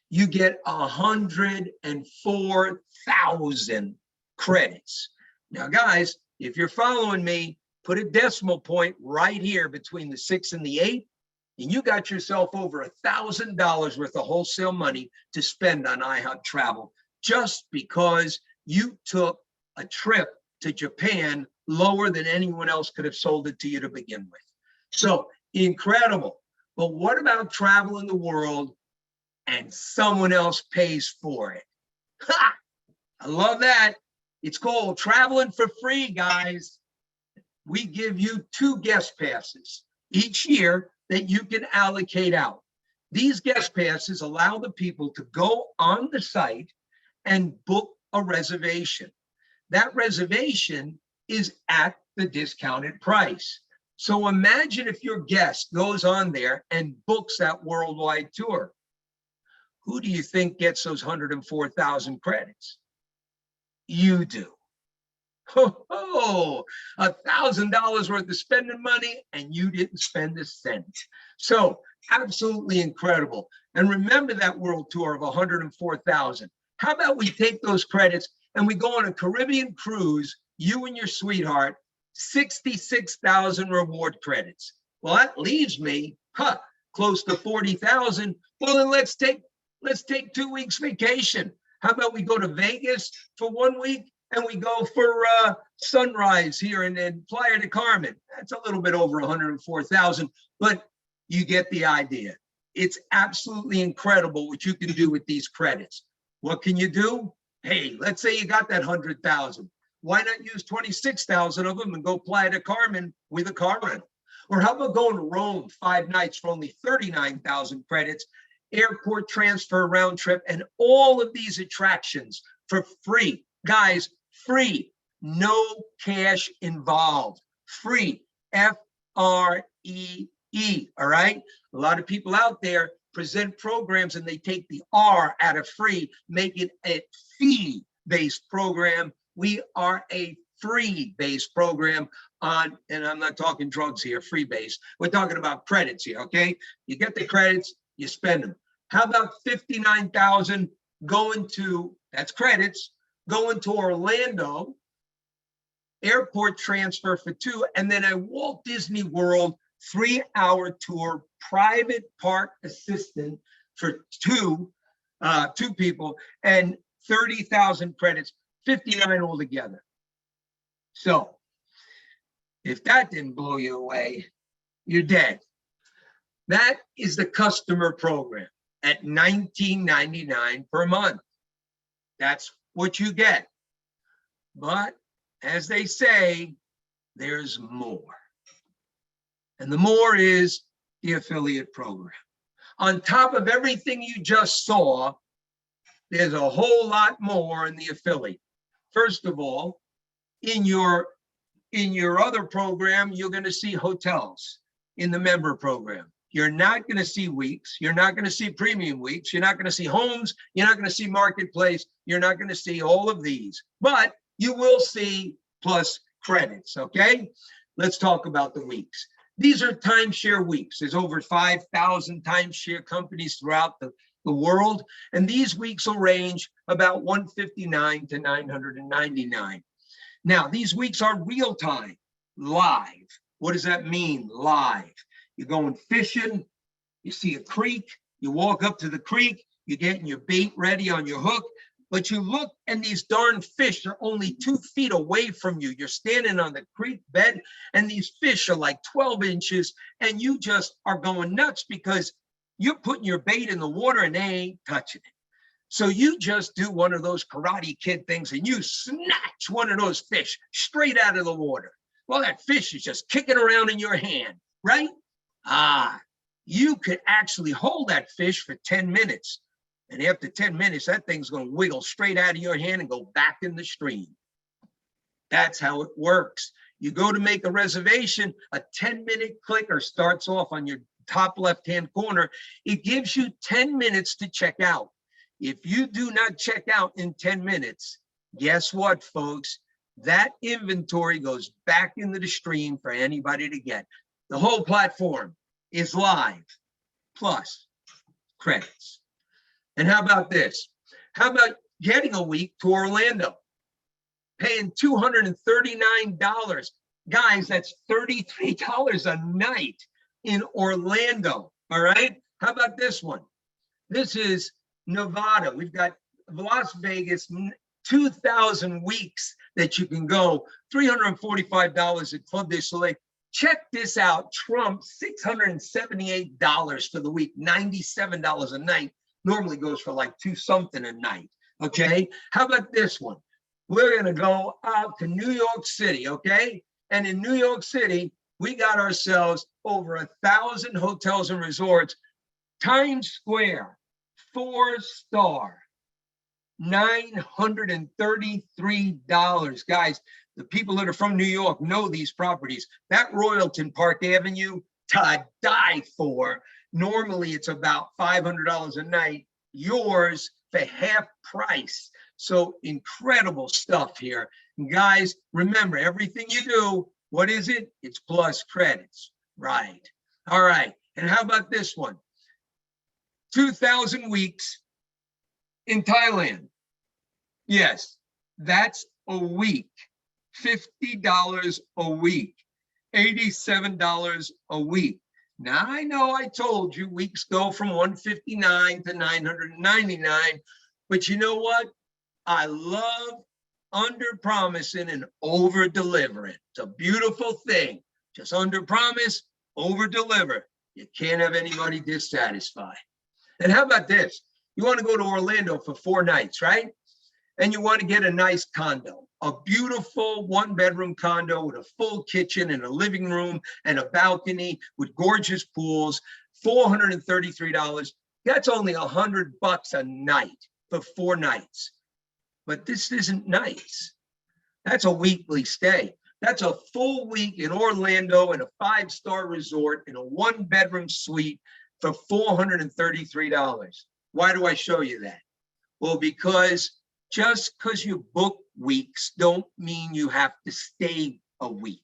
You get 104,000 credits. Now, guys, if you're following me, put a decimal point right here between the 6 and the 8, and you got yourself over $1,000 worth of wholesale money to spend on iHub Travel, just because you took a trip to Japan lower than anyone else could have sold it to you to begin with. So incredible. But what about traveling the world and someone else pays for it? Ha! I love that. It's called traveling for free, guys. We give you 2 guest passes each year that you can allocate out. These guest passes allow the people to go on the site and book a reservation. That reservation is at the discounted price. So imagine if your guest goes on there and books that worldwide tour. Who do you think gets those 104,000 credits? You do. Oh, $1,000 worth of spending money, and you didn't spend a cent. So absolutely incredible. And remember that world tour of 104,000. How about we take those credits and we go on a Caribbean cruise, you and your sweetheart, 66,000 reward credits. Well, that leaves me close to 40,000. Well, then let's take 2 weeks vacation. How about we go to Vegas for 1 week and we go for Sunrise here in Playa del Carmen? That's a little bit over 104,000, but you get the idea. It's absolutely incredible what you can do with these credits. What can you do? Hey, let's say you got that 100,000. Why not use 26,000 of them and go Playa del Carmen with a car rental? Or how about going to Rome 5 nights for only 39,000 credits, airport transfer round trip, and all of these attractions for free. Guys, free, no cash involved, free, F-R-E-E, all right? A lot of people out there present programs and they take the R out of free, make it a fee-based program. We are a free-based program on, and I'm not talking drugs here, free-based. We're talking about credits here, okay? You get the credits, you spend them. How about 59,000 going to, that's credits, going to Orlando, airport transfer for 2, and then a Walt Disney World 3-hour tour, private park assistant for 2 people, and 30,000 credits, 59 altogether. So if that didn't blow you away, you're dead. That is the customer program at $19.99 per month. That's what you get. But as they say, there's more. And the more is the affiliate program. On top of everything you just saw, there's a whole lot more in the affiliate. First of all, in your other program, you're going to see hotels in the member program. You're not going to see weeks. You're not going to see premium weeks. You're not going to see homes. You're not going to see marketplace. You're not going to see all of these, but you will see plus credits. Okay. Let's talk about the weeks. These are timeshare weeks. There's over 5,000 timeshare companies throughout the world. And these weeks will range about $159 to $999. Now, these weeks are real time, live. What does that mean, live? You're going fishing, you see a creek, you walk up to the creek, you're getting your bait ready on your hook, but you look and these darn fish are only 2 feet away from you. You're standing on the creek bed and these fish are like 12 inches and you just are going nuts because you're putting your bait in the water and they ain't touching it. So you just do one of those Karate Kid things and you snatch one of those fish straight out of the water. Well, that fish is just kicking around in your hand, right? You could actually hold that fish for 10 minutes. And after 10 minutes, that thing's going to wiggle straight out of your hand and go back in the stream. That's how it works. You go to make a reservation, a 10-minute clicker starts off on your top left-hand corner. It gives you 10 minutes to check out. If you do not check out in 10 minutes, guess what, folks? That inventory goes back into the stream for anybody to get. The whole platform is live, plus credits. And how about this? How about getting a week to Orlando? Paying $239. Guys, that's $33 a night in Orlando, all right? How about this one? This is Nevada. We've got Las Vegas, 2,000 weeks that you can go, $345 at Club de Soleil. Check this out, Trump, $678 for the week, $97 a night. Normally goes for like $2 something a night, okay? How about this one? We're gonna go out to New York City, okay? And in New York City, we got ourselves over 1,000 hotels and resorts. Times Square, 4-star, $933. Guys, the people that are from New York know these properties. That Royalton Park Avenue, to die for. Normally, it's about $500 a night. Yours for half price. So incredible stuff here. And guys, remember, everything you do, what is it? It's plus credits, right? All right, and how about this one? 2,000 weeks in Thailand. Yes, that's a week, $50 a week, $87 a week. Now, I know I told you weeks go from 159 to 999, but you know what? I love under promising and over delivering. It's a beautiful thing. Just under promise, over deliver. You can't have anybody dissatisfied. And how about this? You want to go to Orlando for 4 nights, right? And you want to get a nice condo, a beautiful 1-bedroom condo with a full kitchen and a living room and a balcony with gorgeous pools, $433. That's only $100 a night for 4 nights. But this isn't nice. That's a weekly stay. That's a full week in Orlando in a 5-star resort in a 1-bedroom suite for $433. Why do I show you that? Well, because just because you book weeks don't mean you have to stay a week.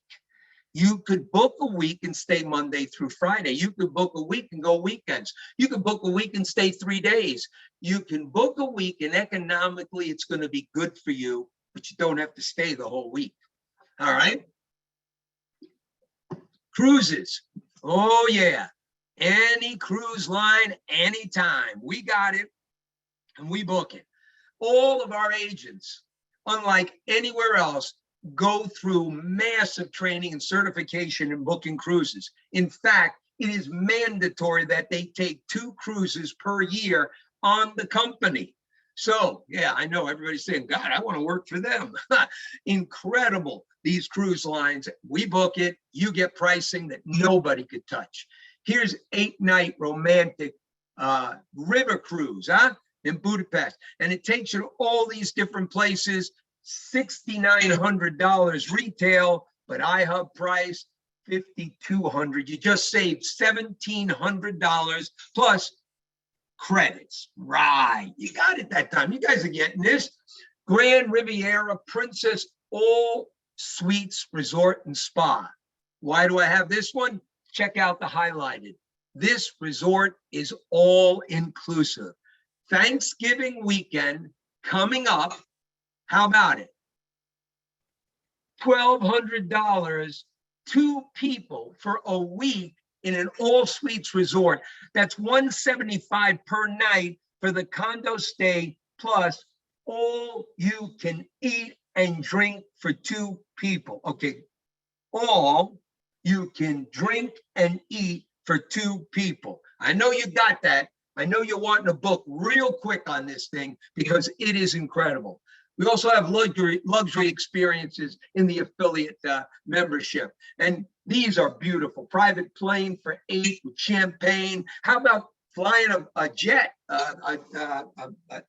You could book a week and stay Monday through Friday. You could book a week and go weekends. You could book a week and stay 3 days. You can book a week and economically it's going to be good for you, but you don't have to stay the whole week. All right. Cruises. Oh, yeah. Any cruise line, anytime. We got it and we book it. All of our agents, unlike anywhere else, go through massive training and certification in booking cruises. In fact, it is mandatory that they take 2 cruises per year on the company. So, yeah, I know everybody's saying, God, I want to work for them. Incredible, these cruise lines. We book it, you get pricing that nobody could touch. Here's 8-night romantic river cruise, in Budapest. And it takes you to all these different places, $6,900 retail, but iHub price, $5,200. You just saved $1,700 plus credits. Right. You got it that time. You guys are getting this. Grand Riviera Princess All Suites Resort and Spa. Why do I have this one? Check out the highlighted. This resort is all inclusive. Thanksgiving weekend coming up. How about it? $1,200, 2 people for a week in an all suites resort. That's $175 per night for the condo stay, plus all you can eat and drink for 2 people. Okay, all you can drink and eat for 2 people. I know you got that, I know you're wanting to book real quick on this thing because it is incredible. We also have luxury experiences in the affiliate membership. And these are beautiful. Private plane for 8 with champagne. How about flying a jet, a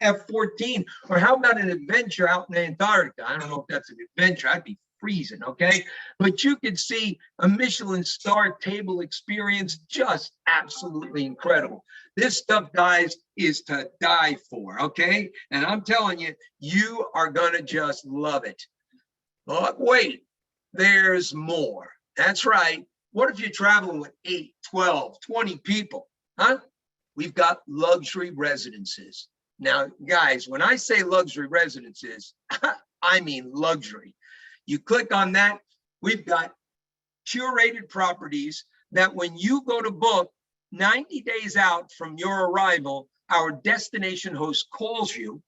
F-14? Or how about an adventure out in Antarctica? I don't know if that's an adventure. I'd be freezing, okay? But you could see a Michelin star table experience, just absolutely incredible. This stuff, guys, is to die for, okay? And I'm telling you, you are gonna just love it. But wait, there's more. That's right. What if you're traveling with 8, 12, 20 people, huh? We've got luxury residences. Now, guys, when I say luxury residences, I mean luxury. You click on that, we've got curated properties that when you go to book 90 days out from your arrival, our destination host calls you,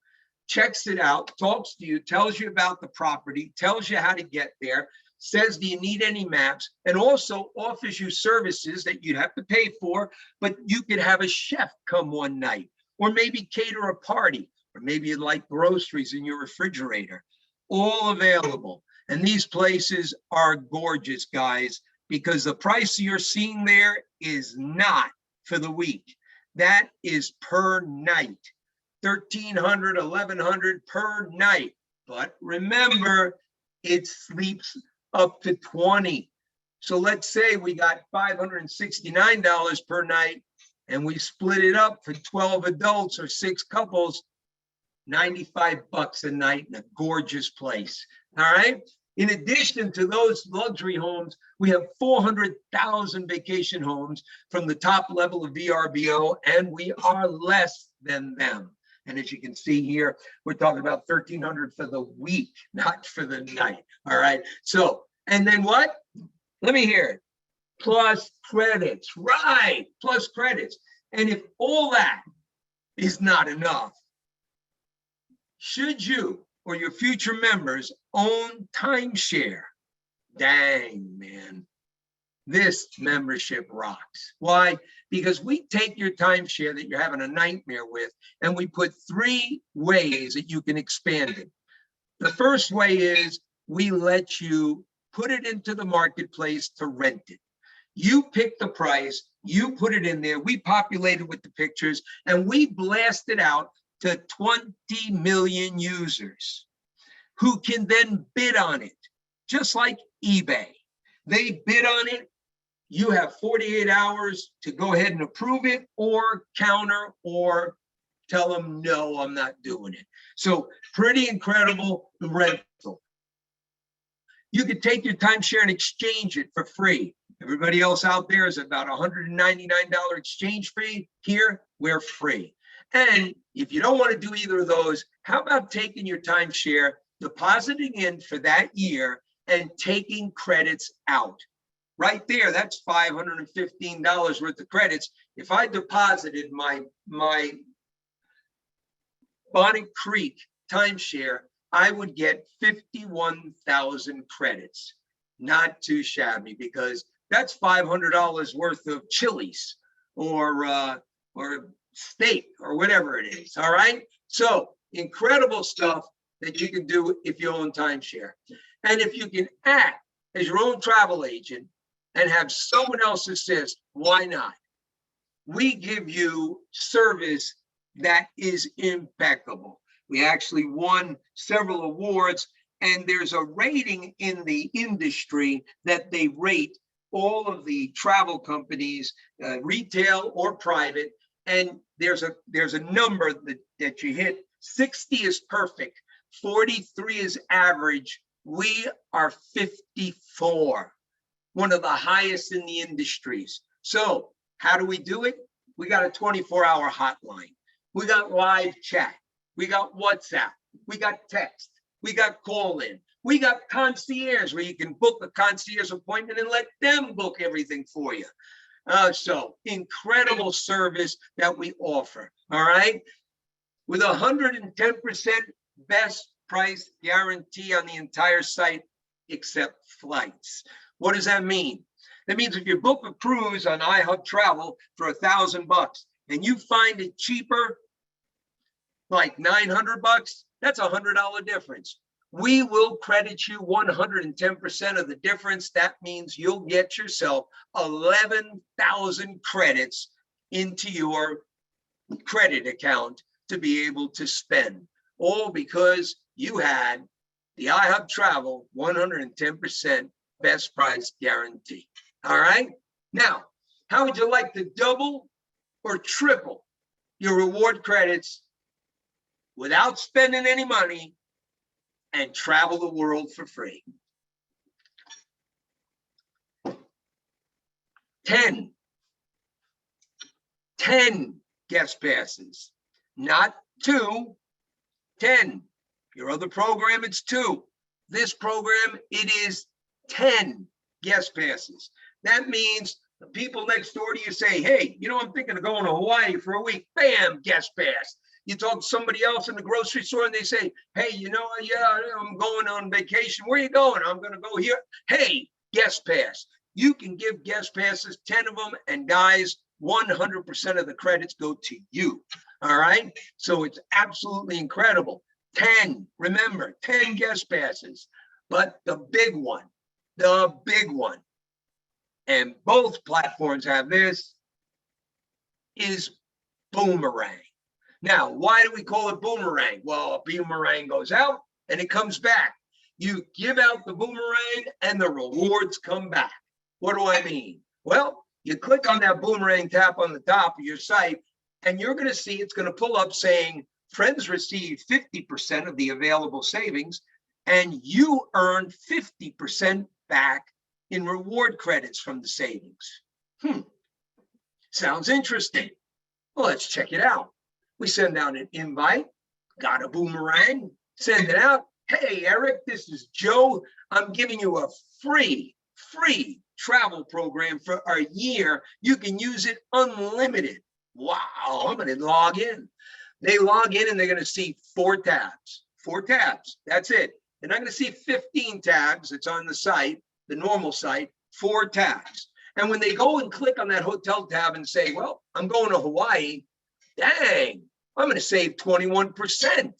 checks it out, talks to you, tells you about the property, tells you how to get there, says, do you need any maps? And also offers you services that you'd have to pay for, but you could have a chef come one night, or maybe cater a party, or maybe you'd like groceries in your refrigerator. All available. And these places are gorgeous, guys, because the price you're seeing there is not for the week. That is per night, $1,300, $1,100 per night. But remember, it sleeps up to 20. So let's say we got $569 per night and we split it up for 12 adults or 6 couples, $95 a night in a gorgeous place. All right. In addition to those luxury homes, we have 400,000 vacation homes from the top level of VRBO, and we are less than them. And as you can see here, we're talking about $1,300 for the week, not for the night. All right. So, and then what? Let me hear it. Plus credits, right? Plus credits. And if all that is not enough, should you or your future members own timeshare? Dang, man, this membership rocks. Why? Because we take your timeshare that you're having a nightmare with, and we put 3 ways that you can expand it. The first way is we let you put it into the marketplace to rent it. You pick the price, you put it in there, we populate it with the pictures, and we blast it out to 20 million users who can then bid on it, just like eBay. They bid on it. You have 48 hours to go ahead and approve it or counter or tell them, no, I'm not doing it. So pretty incredible rental. You could take your timeshare and exchange it for free. Everybody else out there is about $199 exchange fee. Here, we're free. And if you don't want to do either of those, how about taking your timeshare, depositing in for that year, and taking credits out? Right there, that's $515 worth of credits. If I deposited my Bonnet Creek timeshare, I would get 51,000 credits. Not too shabby, because that's $500 worth of Chili's or steak or whatever it is. All right. So incredible stuff that you can do if you own timeshare. And if you can act as your own travel agent and have someone else assist, why not? We give you service that is impeccable. We actually won several awards, and there's a rating in the industry that they rate all of the travel companies, retail or private, and there's a number that you hit. 60 is perfect, 43 is average. We are 54, one of the highest in the industries. So how do we do it? We got a 24-hour hotline. We got live chat. We got WhatsApp. We got text. We got call-in. We got concierge, where you can book a concierge appointment and let them book everything for you. So incredible service that we offer. All right. With 110% best price guarantee on the entire site, except flights. What does that mean? That means if you book a cruise on iHub Travel for $1,000, and you find it cheaper, like $900, that's $100 difference. We will credit you 110% of the difference. That means you'll get yourself 11,000 credits into your credit account to be able to spend, all because you had the iHub Travel 110% best price guarantee. All right. Now, how would you like to double or triple your reward credits without spending any money and travel the world for free? 10 guest passes, not 2, 10. Your other program, it's 2. This program, it is 10 guest passes. That means the people next door to you say, hey, you know, I'm thinking of going to Hawaii for a week. Bam, guest pass. You talk to somebody else in the grocery store and they say, hey, you know, yeah, I'm going on vacation. Where are you going? I'm going to go here. Hey, guest pass. You can give guest passes, 10 of them. And guys, 100% of the credits go to you. All right. So it's absolutely incredible. 10, remember, 10 guest passes. But the big one, and both platforms have this, is Boomerang. Now, why do we call it Boomerang? Well, a boomerang goes out and it comes back. You give out the boomerang and the rewards come back. What do I mean? Well, you click on that boomerang tap on the top of your site and you're going to see it's going to pull up saying friends receive 50% of the available savings and you earn 50% back in reward credits from the savings. Sounds interesting. Well, let's check it out. We send out an invite, got a boomerang, send it out. Hey, Eric, this is Joe. I'm giving you a free travel program for a year. You can use it unlimited. Wow, I'm going to log in. They log in and they're going to see 4 tabs. 4 tabs. That's it. They're not going to see 15 tabs. It's on the site, the normal site, 4 tabs. And when they go and click on that hotel tab and say, well, I'm going to Hawaii, dang, I'm going to save 21%.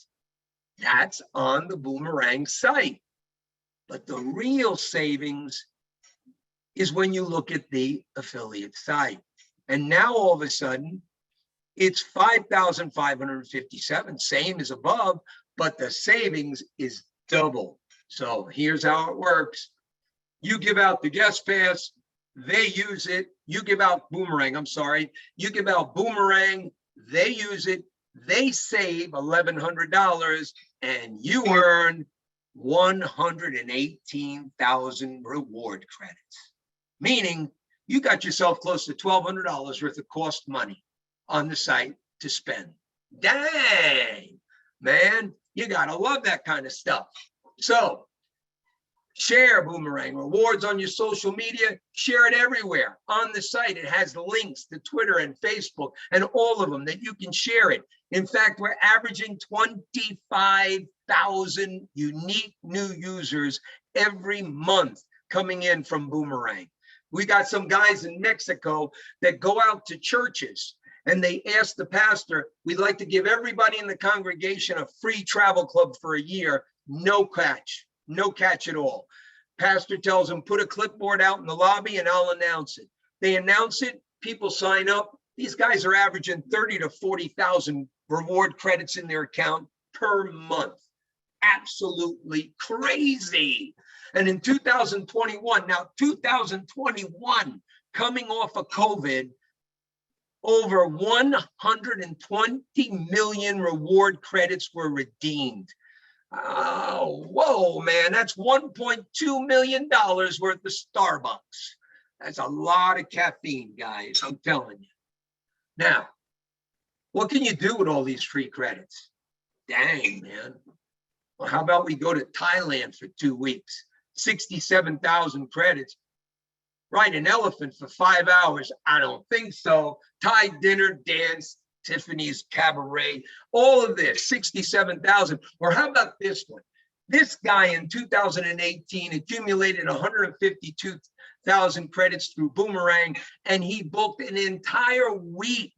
That's on the Boomerang site. But the real savings is when you look at the affiliate site. And now all of a sudden, it's 5,557, same as above, but the savings is double. So here's how it works. You give out the guest pass, they use it. You give out Boomerang, I'm sorry. You give out Boomerang, they use it. They save $1,100 and you earn 118,000 reward credits. Meaning you got yourself close to $1,200 worth of cost money on the site to spend. Dang, man, you gotta love that kind of stuff. So share Boomerang rewards on your social media, share it everywhere. On the site, it has links to Twitter and Facebook and all of them that you can share it. In fact, we're averaging 25,000 unique new users every month coming in from Boomerang. We got some guys in Mexico that go out to churches and they ask the pastor, we'd like to give everybody in the congregation a free travel club for a year, no catch at all. Pastor tells them, put a clipboard out in the lobby and I'll announce it. They announce it, people sign up. These guys are averaging 30 to 40,000 reward credits in their account per month. Absolutely crazy. And in 2021, coming off of COVID, over 120 million reward credits were redeemed. Oh, whoa, man, that's $1.2 million worth of Starbucks. That's a lot of caffeine, guys, I'm telling you. Now, what can you do with all these free credits? Dang, man. Well, how about we go to Thailand for 2 weeks? 67,000 credits. Ride an elephant for 5 hours? I don't think so. Thai dinner, dance, Tiffany's cabaret, all of this, 67,000. Or how about this one? This guy in 2018 accumulated 152,000 credits through Boomerang, and he booked an entire week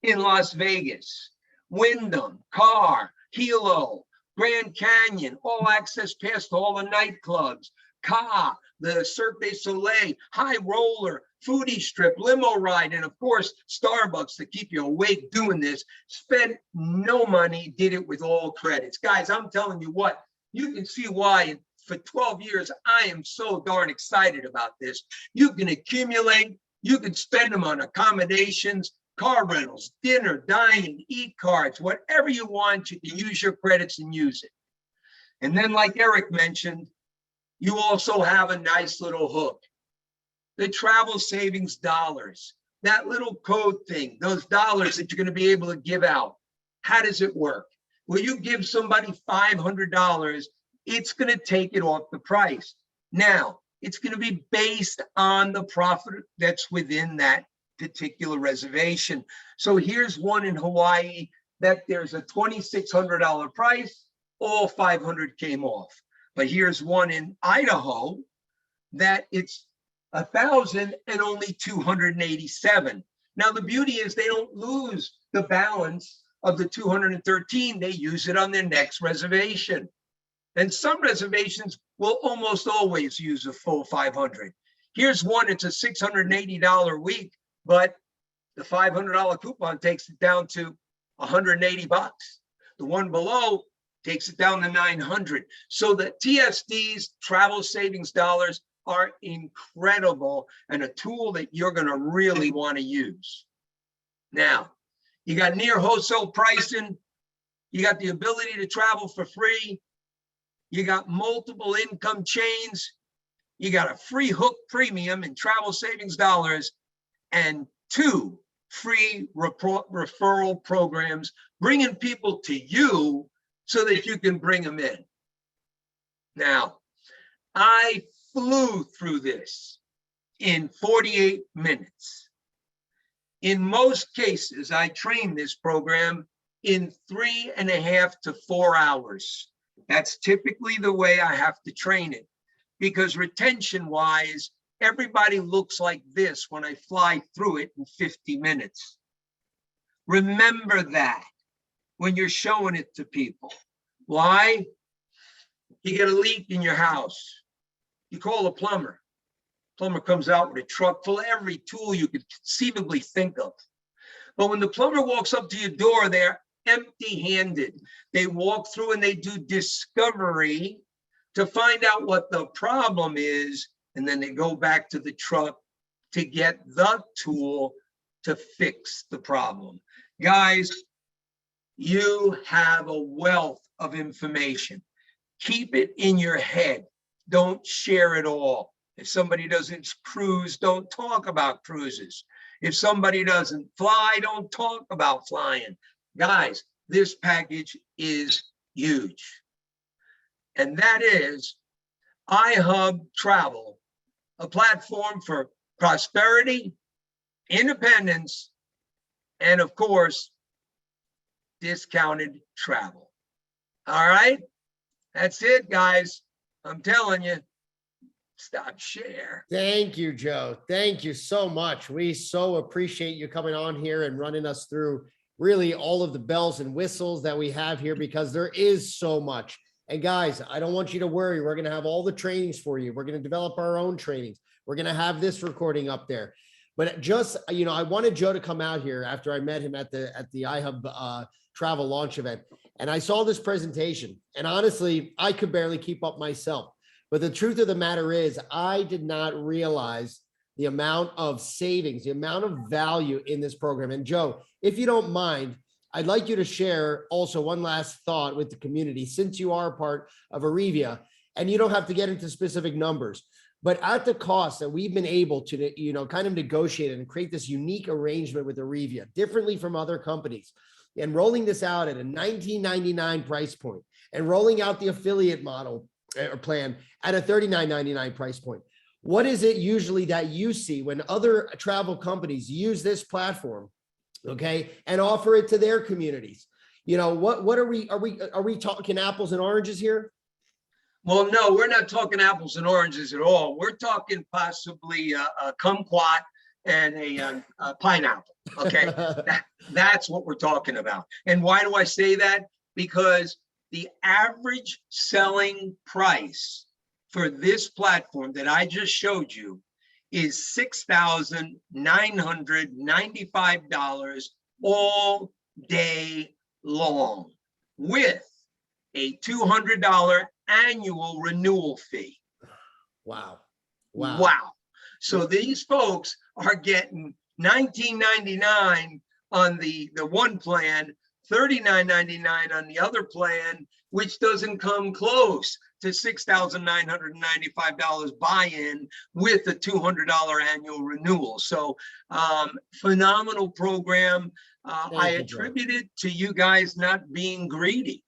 in Las Vegas, Wyndham, Carr, Hilo, Grand Canyon, all access pass to all the nightclubs, Ka, the Cirque du Soleil, High Roller, Foodie Strip, Limo Ride, and of course, Starbucks to keep you awake doing this. Spent no money, did it with all credits. Guys, I'm telling you what, you can see why for 12 years, I am so darn excited about this. You can accumulate, you can spend them on accommodations, car rentals, dinner, dining, e-cards, whatever you want, you can use your credits and use it. And then like Eric mentioned, you also have a nice little hook. The travel savings dollars, that little code thing, those dollars that you're going to be able to give out. How does it work? Well, you give somebody $500, it's going to take it off the price. Now, it's going to be based on the profit that's within that particular reservation. So here's one in Hawaii that there's a $2,600 price, all 500 came off. But here's one in Idaho that it's 1,000 and only 287. Now the beauty is they don't lose the balance of the 213. They use it on their next reservation. And some reservations will almost always use a full 500. Here's one, it's a $680 week, but the $500 coupon takes it down to 180 bucks. The one below takes it down to 900. So the TSDs, travel savings dollars, are incredible and a tool that you're going to really want to use. Now, you got near wholesale pricing, you got the ability to travel for free, you got multiple income chains, you got a free hook premium in travel savings dollars, and 2 free referral programs, bringing people to you so that you can bring them in. Now, I flew through this in 48 minutes. In most cases, I train this program in 3.5 to 4 hours. That's typically the way I have to train it, because retention-wise, everybody looks like this when I fly through it in 50 minutes. Remember that when you're showing it to people. Why? You get a leak in your house. You call a plumber. Plumber comes out with a truck full of every tool you could conceivably think of. But when the plumber walks up to your door, they're empty-handed. They walk through and they do discovery to find out what the problem is, and then they go back to the truck to get the tool to fix the problem. Guys, you have a wealth of information. Keep it in your head. Don't share it all. If somebody doesn't cruise, don't talk about cruises. If somebody doesn't fly, don't talk about flying. Guys, this package is huge. And that is iHub Travel, a platform for prosperity, independence, and of course, discounted travel. All right, that's it, guys. I'm telling you, stop share.
Thank you, Joe. Thank you so much. We so appreciate you coming on here and running us through really all of the bells and whistles that we have here, because there is so much. And guys, I don't want you to worry. We're going to have all the trainings for you. We're going to develop our own trainings. We're going to have this recording up there. But just, you know, I wanted Joe to come out here after I met him at the iHub travel launch event. And I saw this presentation, and honestly, I could barely keep up myself. But the truth of the matter is, I did not realize the amount of savings, the amount of value in this program. And Joe, if you don't mind, I'd like you to share also one last thought with the community, since you are part of Arivia, and you don't have to get into specific numbers, but at the cost that we've been able to, you know, kind of negotiate and create this unique arrangement with Arivia, differently from other companies, and rolling this out at a $19.99 price point, and rolling out the affiliate model or plan at a $39.99 price point. What is it usually that you see when other travel companies use this platform, okay, and offer it to their communities? You know, what are we talking apples and oranges here?
Well, no, we're not talking apples and oranges at all. We're talking possibly a kumquat and a pineapple. Okay, that's what we're talking about. And why do I say that? Because the average selling price for this platform that I just showed you is $6,995 all day long, with a $200 annual renewal fee.
Wow.
Wow. So these folks are getting $19.99 on the one plan, $39.99 on the other plan, which doesn't come close to $6,995 buy-in with a $200 annual renewal. So phenomenal program. I attribute it to you guys not being greedy.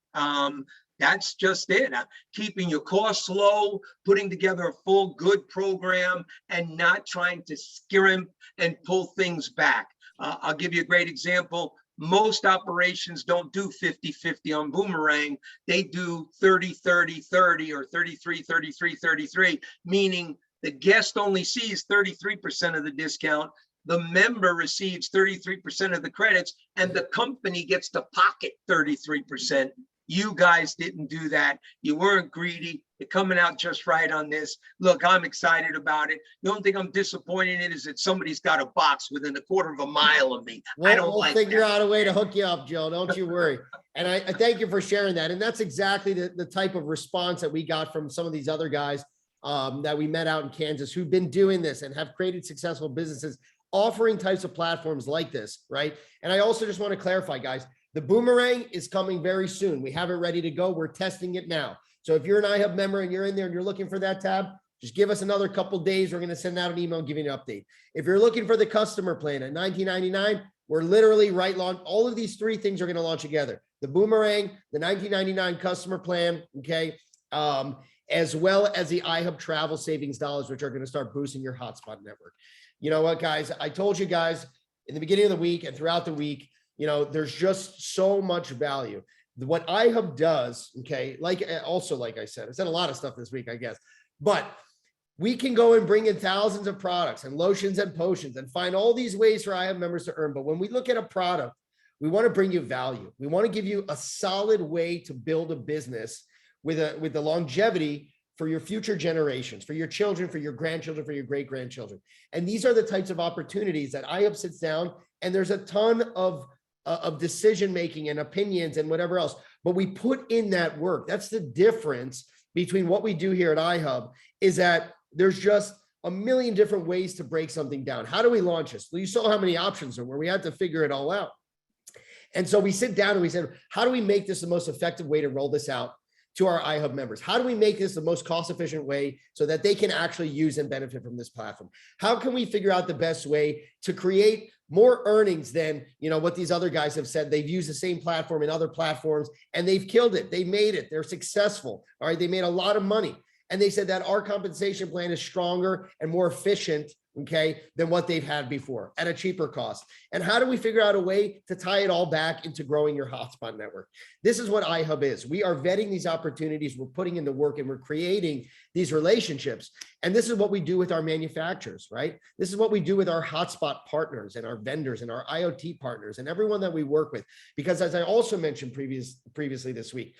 That's just it. Keeping your costs low, putting together a full good program, and not trying to scrimp and pull things back. I'll give you a great example. Most operations don't do 50-50 on Boomerang. They do 30-30-30 or 33-33-33, meaning the guest only sees 33% of the discount. The member receives 33% of the credits, and the company gets to pocket 33%. You guys didn't do that. You weren't greedy. You're coming out just right on this. Look, I'm excited about it. The only thing I'm disappointed in is that somebody's got a box within a quarter of a mile of me.
We'll figure out a way to hook you up, Joe. Don't you worry. And I thank you for sharing that. And that's exactly the type of response that we got from some of these other guys that we met out in Kansas who've been doing this and have created successful businesses offering types of platforms like this, right? And I also just want to clarify, guys, the Boomerang is coming very soon. We have it ready to go. We're testing it now. So if you're an iHub member and you're in there and you're looking for that tab, just give us another couple days. We're going to send out an email and give you an update. If you're looking for the customer plan at $19.99, we're literally launch. All of these three things are going to launch together. The Boomerang, the $19.99 customer plan, okay, as well as the iHub travel savings dollars, which are going to start boosting your hotspot network. You know what, guys? I told you guys in the beginning of the week and throughout the week, you know, there's just so much value. What iHub does, okay, like I said a lot of stuff this week, I guess, but we can go and bring in thousands of products and lotions and potions and find all these ways for iHub members to earn. But when we look at a product, we want to bring you value. We want to give you a solid way to build a business with the longevity for your future generations, for your children, for your grandchildren, for your great-grandchildren. And these are the types of opportunities that iHub sits down, and there's a ton of decision-making and opinions and whatever else, but we put in that work. That's the difference between what we do here at iHub, is that there's just a million different ways to break something down. How do we launch this? Well, you saw how many options there were. We had to figure it all out. And so we sit down and we said, how do we make this the most effective way to roll this out to our iHub members? How do we make this the most cost-efficient way so that they can actually use and benefit from this platform? How can we figure out the best way to create more earnings than, you know, what these other guys have said? They've used the same platform in other platforms and they've killed it. They made it. They're successful. All right. They made a lot of money. And they said that our compensation plan is stronger and more efficient, okay, than what they've had before at a cheaper cost. And how do we figure out a way to tie it all back into growing your hotspot network? This is what iHub is. We are vetting these opportunities. We're putting in the work and we're creating these relationships. And this is what we do with our manufacturers, right? This is what we do with our hotspot partners and our vendors and our IoT partners and everyone that we work with. Because as I also mentioned previously this week,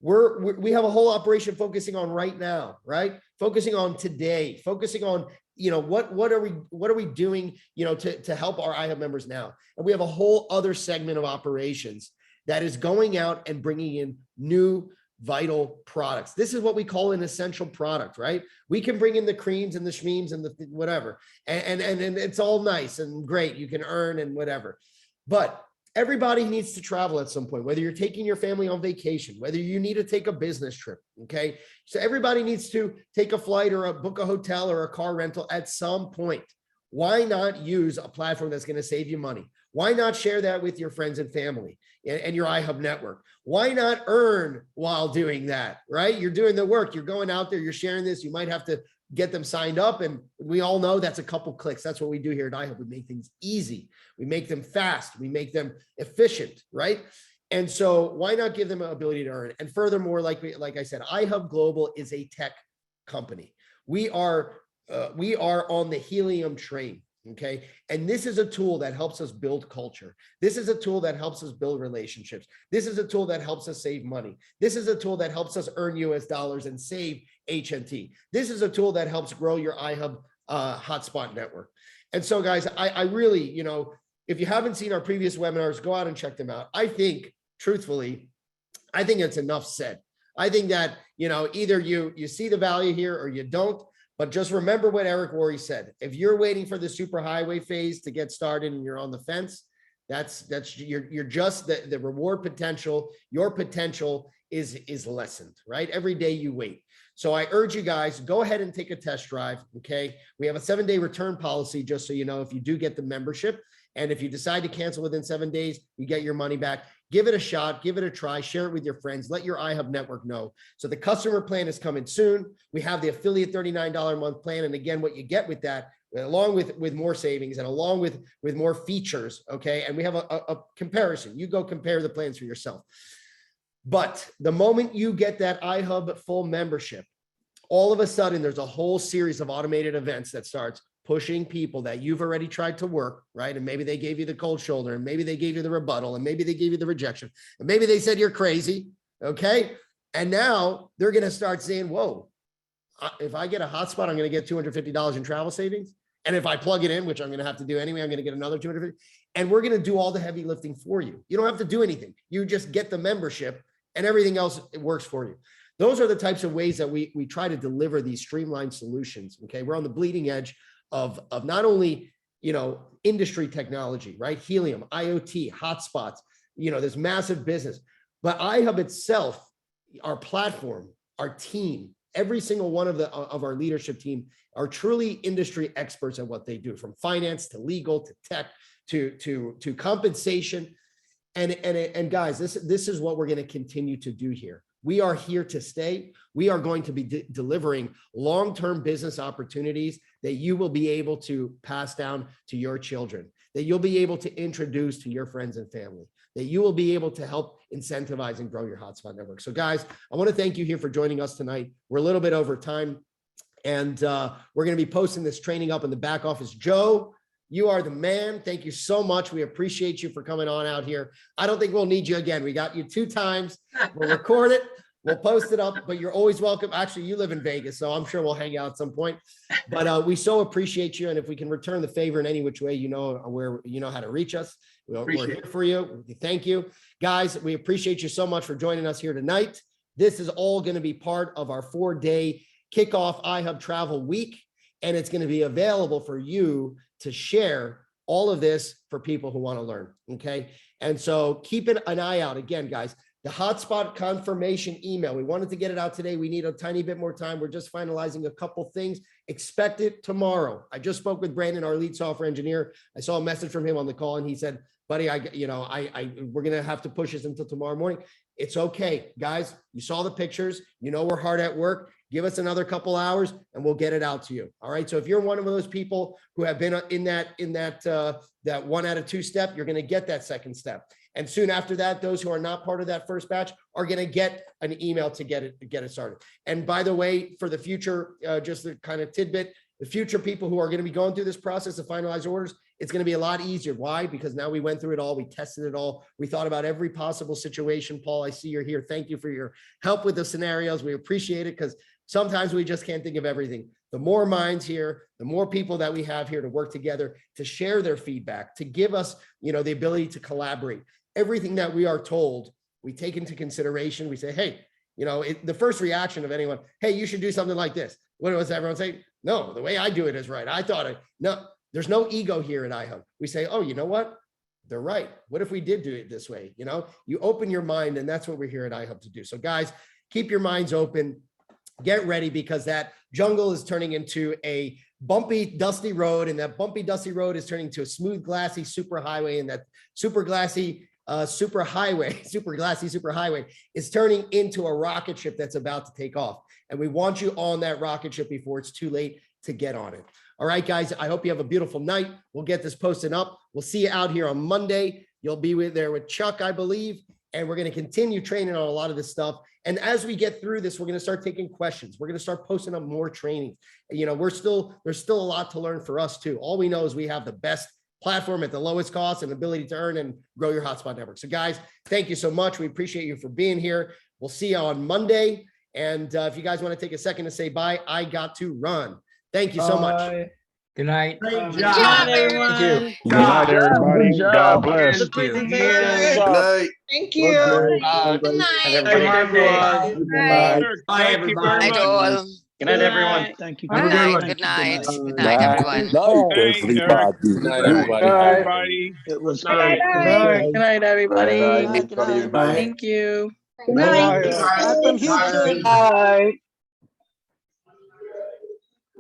we have a whole operation focusing on right now, right? Focusing on today, focusing on, you know, what are we doing, you know, to help our iHub members now? And we have a whole other segment of operations that is going out and bringing in new vital products. This is what we call an essential product, right? We can bring in the creams and the shmeems and the whatever, and it's all nice and great. You can earn and whatever, but everybody needs to travel at some point, whether you're taking your family on vacation, whether you need to take a business trip, okay? So everybody needs to take a flight or book a hotel or a car rental at some point. Why not use a platform that's going to save you money? Why not share that with your friends and family and your iHub network? Why not earn while doing that, right? You're doing the work. You're going out there. You're sharing this. You might have to get them signed up. And we all know that's a couple clicks. That's what we do here at iHub. We make things easy. We make them fast. We make them efficient, right? And so why not give them an ability to earn? And furthermore, like I said, iHub Global is a tech company. We are on the helium train. Okay. And this is a tool that helps us build culture. This is a tool that helps us build relationships. This is a tool that helps us save money. This is a tool that helps us earn US dollars and save HNT. This is a tool that helps grow your iHub hotspot network. And so guys, I really, if you haven't seen our previous webinars, go out and check them out. I think, truthfully, I think it's enough said. I think that, either you see the value here or you don't. But just remember what Eric Worre said. If you're waiting for the superhighway phase to get started and you're on the fence, you're just the reward potential. Your potential is lessened, right? Every day you wait. So I urge you guys, go ahead and take a test drive. Okay. We have a 7-day return policy, just so you know, if you do get the membership. And if you decide to cancel within 7 days, you get your money back. Give it a shot, give it a try, share it with your friends, let your iHub network know. So the customer plan is coming soon. We have the affiliate $39 a month plan. And again, what you get with that, along with more savings and along with more features, okay? And we have a comparison. You go compare the plans for yourself. But the moment you get that iHub full membership, all of a sudden there's a whole series of automated events that starts pushing people that you've already tried to work, right? And maybe they gave you the cold shoulder, and maybe they gave you the rebuttal, and maybe they gave you the rejection, and maybe they said you're crazy, okay? And now they're going to start saying, whoa, if I get a hotspot, I'm going to get $250 in travel savings. And if I plug it in, which I'm going to have to do anyway, I'm going to get another $250. And we're going to do all the heavy lifting for you. You don't have to do anything. You just get the membership and everything else, it works for you. Those are the types of ways that we try to deliver these streamlined solutions, okay? We're on the bleeding edge of not only, industry technology, right? Helium, IoT, hotspots, this massive business, but iHub itself, our platform, our team, every single one of our leadership team are truly industry experts at what they do, from finance to legal to tech to compensation. And guys, this is what we're going to continue to do here. We are here to stay. We are going to be delivering long-term business opportunities that you will be able to pass down to your children, that you'll be able to introduce to your friends and family, that you will be able to help incentivize and grow your hotspot network. So guys, I want to thank you here for joining us tonight. We're a little bit over time, and we're going to be posting this training up in the back office. Joe, you are the man. Thank you so much. We appreciate you for coming on out here. I don't think we'll need you again. We got you 2 times. We'll record it. We'll post it up, but you're always welcome. Actually, you live in Vegas, so I'm sure we'll hang out at some point. But we so appreciate you. And if we can return the favor in any which way, where how to reach us. We're here for you. Thank you. Guys, we appreciate you so much for joining us here tonight. This is all going to be part of our 4-day kickoff iHub Travel Week, and it's going to be available for you to share all of this for people who want to learn, okay? And so keep an eye out. Again, guys, the hotspot confirmation email, we wanted to get it out today. We need a tiny bit more time. We're just finalizing a couple things. Expect it tomorrow. I just spoke with Brandon, our lead software engineer. I saw a message from him on the call, and he said, buddy, we're going to have to push this until tomorrow morning. It's okay, guys. You saw the pictures. We're hard at work. Give us another couple hours and we'll get it out to you. All right. So if you're one of those people who have been in that 1 out of 2 step, you're going to get that second step. And soon after that, those who are not part of that first batch are going to get an email to get it started. And by the way, for the future, just the kind of tidbit, the future people who are going to be going through this process of finalized orders, it's going to be a lot easier. Why? Because now we went through it all. We tested it all. We thought about every possible situation. Paul, I see you're here. Thank you for your help with the scenarios. We appreciate it, because sometimes we just can't think of everything. The more minds here, the more people that we have here to work together, to share their feedback, to give us, the ability to collaborate. Everything that we are told, we take into consideration. We say, hey, the first reaction of anyone, hey, you should do something like this. What does everyone say? No, the way I do it is right. No, there's no ego here at iHub. We say, oh, you know what? They're right. What if we did do it this way? You open your mind, and that's what we're here at iHub to do. So guys, keep your minds open. Get ready, because that jungle is turning into a bumpy, dusty road, and that bumpy, dusty road is turning to a smooth, glassy super highway, and that super glassy super glassy super highway is turning into a rocket ship that's about to take off. And we want you on that rocket ship before it's too late to get on it. All right, guys, I hope you have a beautiful night. We'll get this posted up. We'll see you out here on Monday. You'll be there with Chuck, I believe. and we're going to continue training on a lot of this stuff. And as we get through this, we're going to start taking questions. We're going to start posting up more trainings. You know, there's still a lot to learn for us too. All we know is we have the best platform at the lowest cost and ability to earn and grow your hotspot network. So guys, thank you so much. We appreciate you for being here. We'll see you on Monday. And if you guys want to take a second to say bye, I got to run. Thank you so much.
Good night.
Great
Good
job.
job, everyone.
Good night, everybody.
Good job.
God bless.
Thank you.
Good
night.
Thank
Good
you.
night.
Good night.
Everybody.
Good
Bye.
Bye, everybody.
Night all.
Good night, everyone. Thank you.
Good night. Good night. Good night, everyone.
Good night, everybody.
Everybody.
It was
Bye.
great.
Good night, everybody.
Good night, everybody.
Thank you.
Good night.
Back from Houston.
Bye.